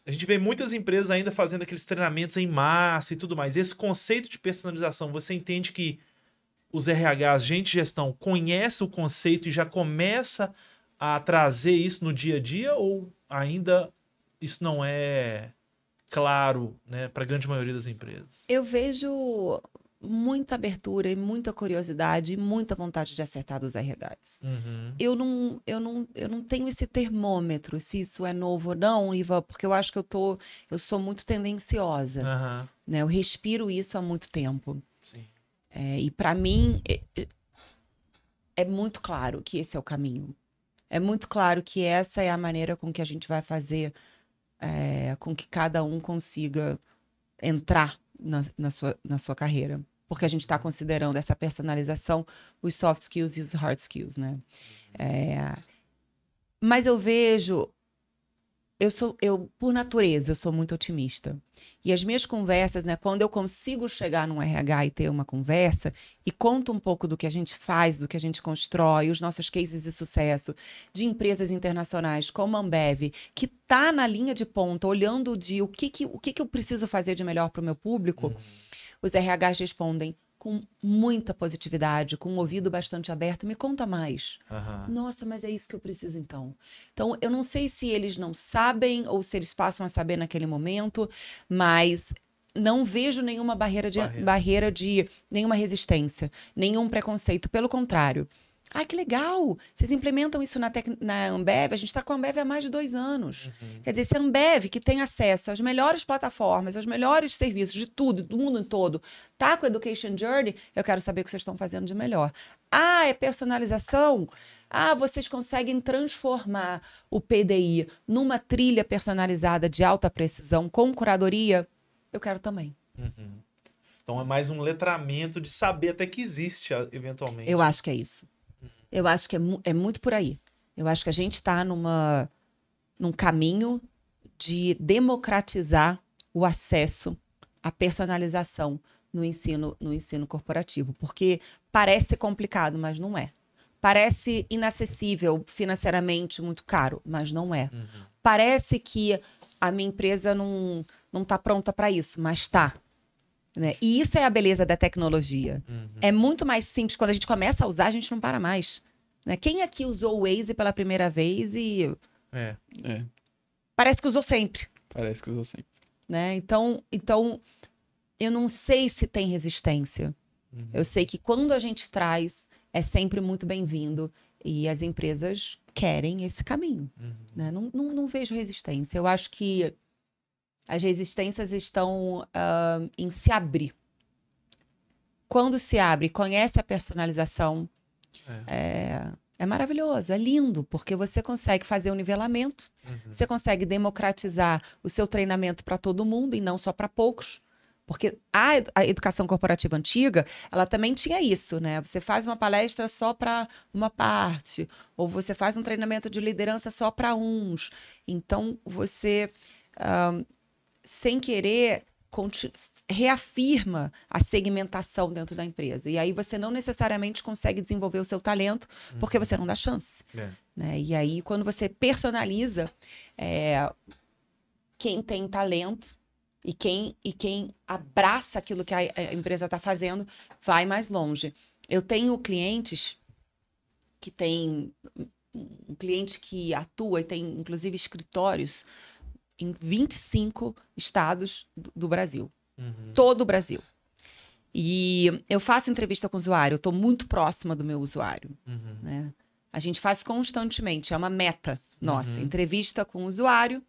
A gente vê muitas empresas ainda fazendo aqueles treinamentos em massa e tudo mais. Esse conceito de personalização, você entende que os RHs, gente de gestão, conhece o conceito e já começa a trazer isso no dia a dia? Ou ainda isso não é claro, né, para a grande maioria das empresas? Eu vejo muita abertura e muita curiosidade e muita vontade de acertar dos RHs. Eu não tenho esse termômetro, se isso é novo ou não, Iva, porque eu acho que eu sou muito tendenciosa. Né? Eu respiro isso há muito tempo. Sim. E para mim é muito claro que esse é o caminho. É muito claro que essa é a maneira com que a gente vai fazer com que cada um consiga entrar na sua carreira. Porque a gente está considerando essa personalização, os soft skills e os hard skills, né? Mas eu vejo... por natureza, eu sou muito otimista. E as minhas conversas, né, quando eu consigo chegar num RH e ter uma conversa e conto um pouco do que a gente faz, do que a gente constrói, os nossos cases de sucesso de empresas internacionais como a Ambev, que está na linha de ponta, olhando o que eu preciso fazer de melhor para o meu público, os RHs respondem, com muita positividade, com um ouvido bastante aberto. Me conta mais. Nossa, mas é isso que eu preciso então. Então, eu não sei se eles não sabem ou se eles passam a saber naquele momento, mas não vejo nenhuma barreira de nenhuma resistência, nenhum preconceito. Pelo contrário. Ah, que legal! Vocês implementam isso na Ambev? A gente está com a Ambev há mais de 2 anos. Quer dizer, se a Ambev, que tem acesso às melhores plataformas, aos melhores serviços de tudo, do mundo todo, tá com a Education Journey, eu quero saber o que vocês estão fazendo de melhor. Ah, é personalização? Ah, vocês conseguem transformar o PDI numa trilha personalizada de alta precisão com curadoria? Eu quero também. Então é mais um letramento de saber até que existe, eventualmente. Eu acho que é isso. Eu acho que é muito por aí. Eu acho que a gente está num caminho de democratizar o acesso à personalização no ensino corporativo. Porque parece parece mas não é. Parece inacessível financeiramente, muito caro, mas não é. Parece que a minha empresa não está pronta para isso, mas está. Né? E isso é a beleza da tecnologia. É muito mais simples. Quando a gente começa a usar, a gente não para mais. Né? Quem aqui usou o Waze pela primeira vez e... Parece que usou sempre. Parece que usou sempre. Né? Então, eu não sei se tem resistência. Eu sei que quando a gente traz, é sempre muito bem-vindo. E as empresas querem esse caminho. Né? Não vejo resistência. Eu acho que as resistências estão em se abrir. Quando se abre, conhece a personalização, é maravilhoso, é lindo, porque você consegue fazer o nivelamento, você consegue democratizar o seu treinamento para todo mundo e não só para poucos. Porque a educação corporativa antiga, ela também tinha isso, né? Você faz uma palestra só para uma parte, ou você faz um treinamento de liderança só para uns. Então, você... sem querer, reafirma a segmentação dentro da empresa. E aí você não necessariamente consegue desenvolver o seu talento porque você não dá chance. Né? E aí, quando você personaliza, quem tem talento e quem abraça aquilo que a empresa está fazendo, vai mais longe. Eu tenho clientes que têm... Um cliente que atua e tem, inclusive, escritórios em 25 estados do Brasil. Todo o Brasil. E eu faço entrevista com o usuário, eu estou muito próxima do meu usuário. Né? A gente faz constantemente, é uma meta nossa. Entrevista com o usuário,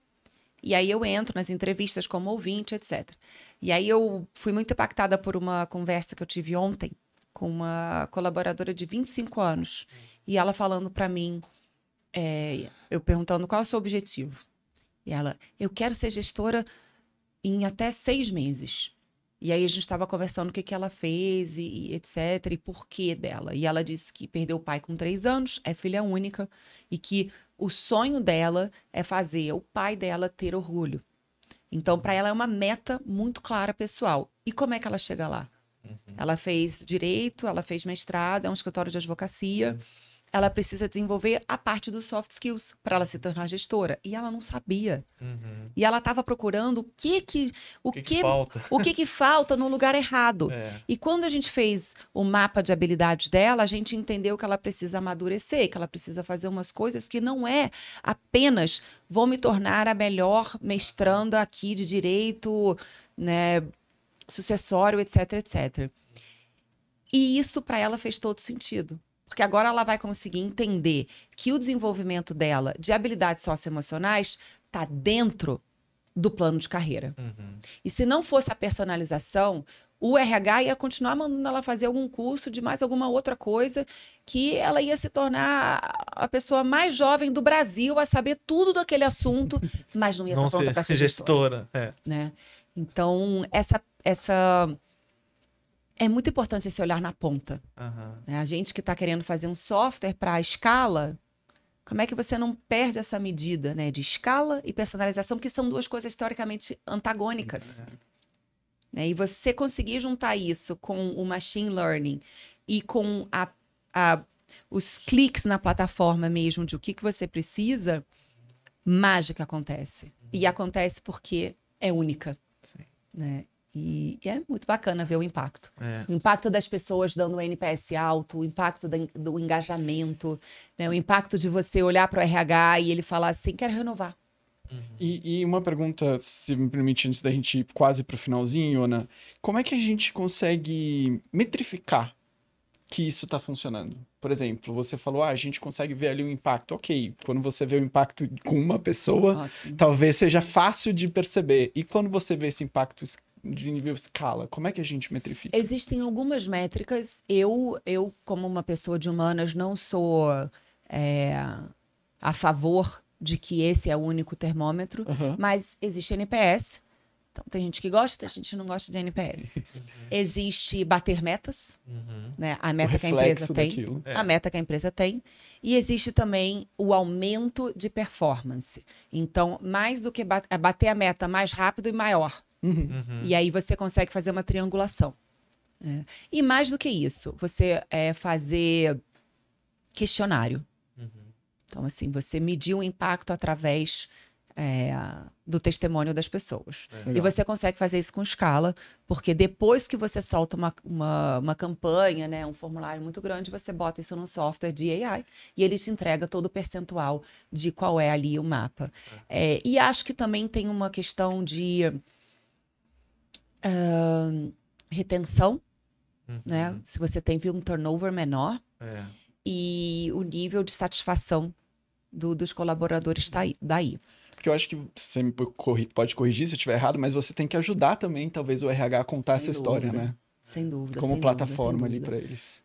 e aí eu entro nas entrevistas como ouvinte, etc. E aí eu fui muito impactada por uma conversa que eu tive ontem com uma colaboradora de 25 anos. E ela falando para mim, eu perguntando qual é o seu objetivo. E ela, eu quero ser gestora em até 6 meses. E aí a gente estava conversando o que ela fez e etc. E por que dela. E ela disse que perdeu o pai com 3 anos, é filha única. E que o sonho dela é fazer o pai dela ter orgulho. Então, para ela é uma meta muito clara, pessoal. E como é que ela chega lá? Ela fez direito, ela fez mestrado, é um escritório de advocacia. Ela precisa desenvolver a parte dos soft skills para ela se tornar gestora. E ela não sabia. E ela estava procurando o que falta no lugar errado. E quando a gente fez o mapa de habilidades dela, a gente entendeu que ela precisa amadurecer, que ela precisa fazer umas coisas que não é apenas vou me tornar a melhor mestranda aqui de direito, né, sucessório, etc, etc. E isso para ela fez todo sentido. Porque agora ela vai conseguir entender que o desenvolvimento dela de habilidades socioemocionais está dentro do plano de carreira. E se não fosse a personalização, o RH ia continuar mandando ela fazer algum curso de mais alguma outra coisa que ela ia se tornar a pessoa mais jovem do Brasil a saber tudo daquele assunto, mas não ia estar pronta para ser gestora. Né? Então, é muito importante esse olhar na ponta. A gente que está querendo fazer um software para a escala, como é que você não perde essa medida, né, de escala e personalização, que são 2 coisas teoricamente antagônicas. Né? E você conseguir juntar isso com o machine learning e com os cliques na plataforma mesmo de o que você precisa, mágica acontece. E acontece porque é única. Né? E é muito bacana ver o impacto. É. O impacto das pessoas dando um NPS alto, o impacto do engajamento, né? O impacto de você olhar para o RH e ele falar assim, quero renovar. E uma pergunta, se me permite, antes da gente ir quase para o finalzinho, Ana, como é que a gente consegue metrificar que isso está funcionando? Por exemplo, você falou, a gente consegue ver ali o impacto. Ok, quando você vê o impacto com uma pessoa, Ótimo. talvez seja fácil de perceber. E quando você vê esse impacto de nível escala, como é que a gente metrifica? Existem algumas métricas. Eu como uma pessoa de humanas, não sou a favor de que esse é o único termômetro, mas existe NPS. Então, tem gente que gosta, tem gente que não gosta de NPS. Existe bater metas, né? A meta que a empresa tem. A meta que a empresa tem. E existe também o aumento de performance. Então, mais do que bater a meta mais rápido e maior. E aí você consegue fazer uma triangulação. E mais do que isso, você fazer questionário. Então, assim, você medir o impacto através do testemunho das pessoas. E você consegue fazer isso com escala, porque depois que você solta uma campanha, né, um formulário muito grande, você bota isso num software de AI e ele te entrega todo o percentual de qual é ali o mapa. E acho que também tem uma questão de retenção, né? Se você tem um turnover menor e o nível de satisfação dos colaboradores está daí. Porque eu acho que você me pode corrigir se eu estiver errado, mas você tem que ajudar também, talvez, o RH a contar essa história, né? Sem dúvida. Como plataforma ali para eles.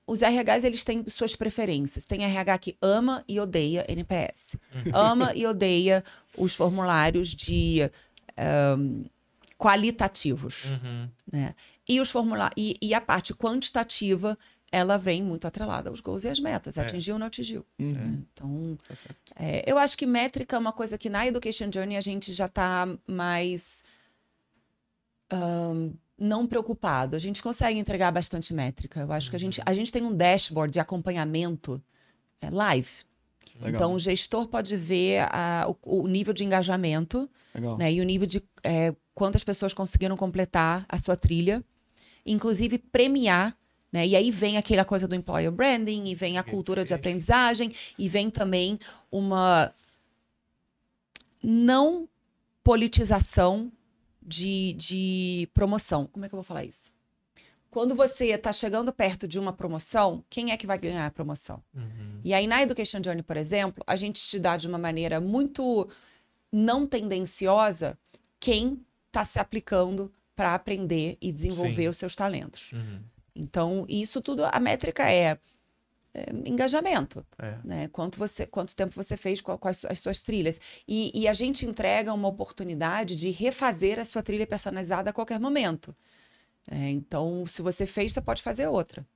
Os RHs, eles têm suas preferências. Tem RH que ama e odeia NPS. Ama e odeia os formulários de qualitativos. Né? E a parte quantitativa, ela vem muito atrelada aos goals e às metas. Atingiu ou não atingiu. Então, eu acho que métrica é uma coisa que na Education Journey a gente já está mais não preocupado. A gente consegue entregar bastante métrica. Eu acho que a gente tem um dashboard de acompanhamento live. Legal. Então, o gestor pode ver o nível de engajamento, né, e o nível de quantas pessoas conseguiram completar a sua trilha, inclusive premiar. Né? E aí vem aquela coisa do employer branding, e vem a cultura de aprendizagem, e vem também uma não politização de promoção. Como é que eu vou falar isso? Quando você está chegando perto de uma promoção, quem é que vai ganhar a promoção? E aí na Education Journey, por exemplo, a gente te dá de uma maneira muito não tendenciosa quem está se aplicando para aprender e desenvolver os seus talentos. Então, isso tudo, a métrica é engajamento. Né? Quanto tempo você fez com as suas trilhas. E a gente entrega uma oportunidade de refazer a sua trilha personalizada a qualquer momento. Então, se você fez, você pode fazer outra.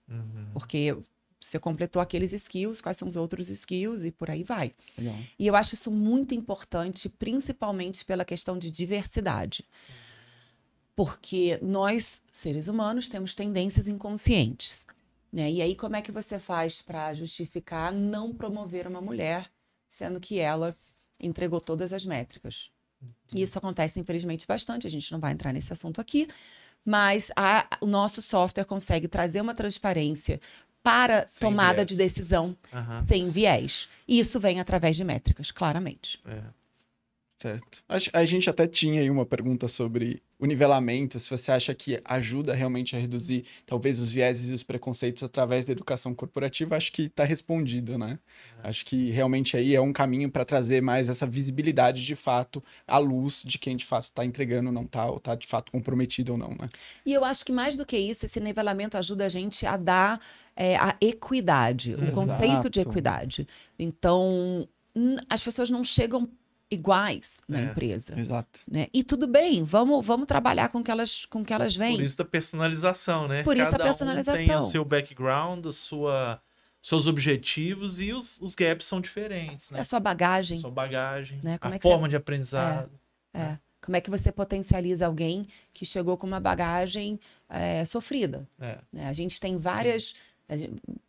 Porque você completou aqueles skills, quais são os outros skills e por aí vai. Legal. E eu acho isso muito importante, principalmente pela questão de diversidade. Porque nós, seres humanos, temos tendências inconscientes. Né? E aí, como é que você faz para justificar não promover uma mulher, sendo que ela entregou todas as métricas? E isso acontece, infelizmente, bastante. A gente não vai entrar nesse assunto aqui. Mas o nosso software consegue trazer uma transparência para tomada de decisão sem viés. E isso vem através de métricas, claramente. Certo. A gente até tinha aí uma pergunta sobre o nivelamento, se você acha que ajuda realmente a reduzir talvez os vieses e os preconceitos através da educação corporativa, acho que está respondido, né? Acho que realmente aí é um caminho para trazer mais essa visibilidade de fato à luz de quem de fato está entregando ou não está, ou está de fato comprometido ou não, né? E eu acho que mais do que isso, esse nivelamento ajuda a gente a dar a equidade, o conceito de equidade. Então, as pessoas não chegam iguais na empresa. Exato. Né? E tudo bem, vamos trabalhar com que elas vêm. Por isso da personalização, né? Por isso a personalização. Cada um tem o seu background, seus objetivos e os gaps são diferentes, né? A sua bagagem. Né? A forma de aprendizado. Como é que você potencializa alguém que chegou com uma bagagem sofrida? Né? A gente tem várias...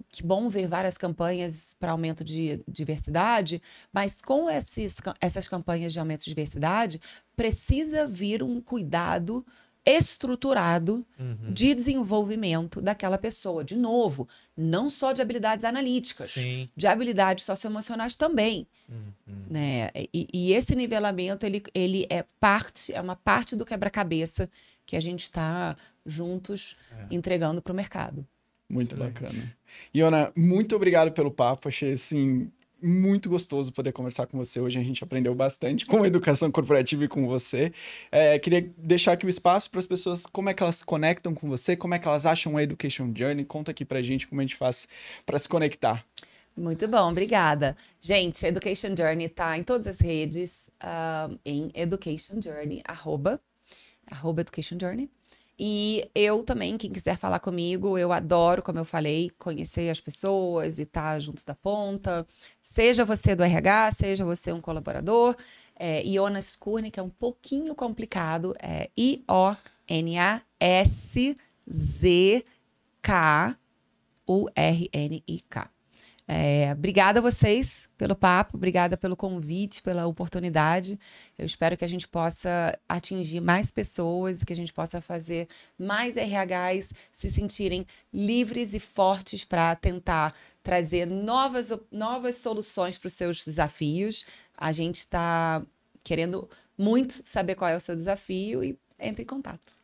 Que bom ver várias campanhas para aumento de diversidade, mas com essas campanhas de aumento de diversidade, precisa vir um cuidado estruturado de desenvolvimento daquela pessoa. De novo, não só de habilidades analíticas, Sim. de habilidades socioemocionais também. Né? E esse nivelamento, ele é uma parte do quebra-cabeça que a gente está juntos entregando para o mercado. Muito Excelente. bacana. Iona, muito obrigado pelo papo. Achei, assim, muito gostoso poder conversar com você hoje. A gente aprendeu bastante com educação corporativa e com você. Queria deixar aqui o espaço para as pessoas, como é que elas se conectam com você, como é que elas acham a Education Journey. Conta aqui pra gente como a gente faz para se conectar. Muito bom, obrigada. Gente, a Education Journey tá em todas as redes, em Education Journey, arroba Education Journey. E eu também, quem quiser falar comigo, eu adoro, como eu falei, conhecer as pessoas e estar junto da ponta. Seja você do RH, seja você um colaborador. Iona Skurnik é um pouquinho complicado. É IONASZKURNIK. Obrigada a vocês pelo papo, obrigada pelo convite, pela oportunidade. Eu espero que a gente possa atingir mais pessoas, que a gente possa fazer mais RHs se sentirem livres e fortes para tentar trazer novas soluções para os seus desafios. A gente está querendo muito saber qual é o seu desafio e entre em contato.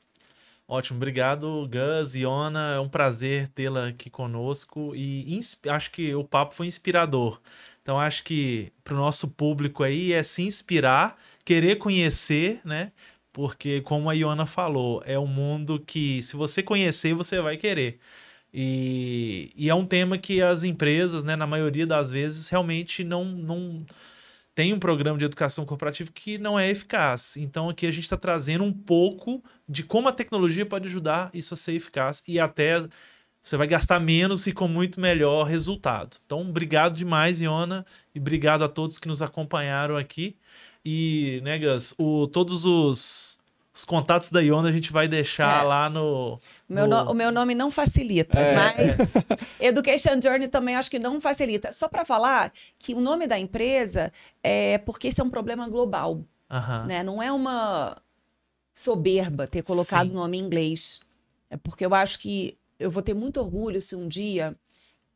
Ótimo, obrigado, Gus, Iona, é um prazer tê-la aqui conosco e acho que o papo foi inspirador. Então acho que para o nosso público aí é se inspirar, querer conhecer, né? Porque como a Iona falou, é um mundo que se você conhecer, você vai querer. E é um tema que as empresas, né, na maioria das vezes, realmente não tem um programa de educação corporativa que não é eficaz. Então aqui a gente está trazendo um pouco de como a tecnologia pode ajudar isso a ser eficaz e até você vai gastar menos e com muito melhor resultado. Então obrigado demais, Iona, e obrigado a todos que nos acompanharam aqui. E, né, Gus, todos os contatos da Iona a gente vai deixar lá no... O meu nome não facilita, mas Education Journey também acho que não facilita. Só para falar que o nome da empresa é porque esse é um problema global. Né? Não é uma soberba ter colocado o nome em inglês. É porque eu acho que eu vou ter muito orgulho se um dia,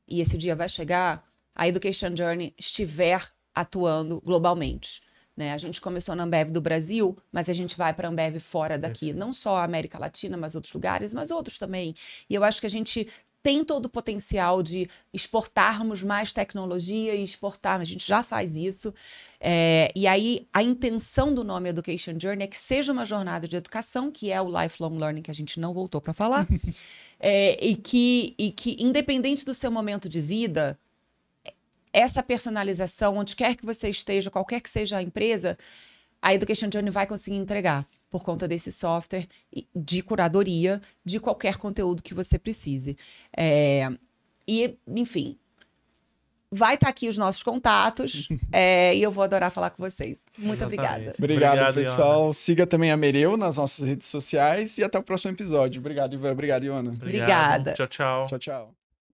e esse dia vai chegar, a Education Journey estiver atuando globalmente. Né? A gente começou na Ambev do Brasil, mas a gente vai para a Ambev fora daqui. Não só a América Latina, mas outros lugares, mas outros também. E eu acho que a gente tem todo o potencial de exportarmos mais tecnologia e exportarmos. A gente já faz isso. E aí, a intenção do nome Education Journey é que seja uma jornada de educação, que é o lifelong learning que a gente não voltou para falar, e que, independente do seu momento de vida, essa personalização, onde quer que você esteja, qualquer que seja a empresa, a Education Journey vai conseguir entregar por conta desse software de curadoria de qualquer conteúdo que você precise. Enfim, vai estar aqui os nossos contatos e eu vou adorar falar com vocês. Muito obrigada. Obrigado, pessoal. Iona. Siga também a Mereu nas nossas redes sociais e até o próximo episódio. Obrigado, Ivan. Obrigado, Iona. Obrigada. Tchau, tchau. Tchau, tchau.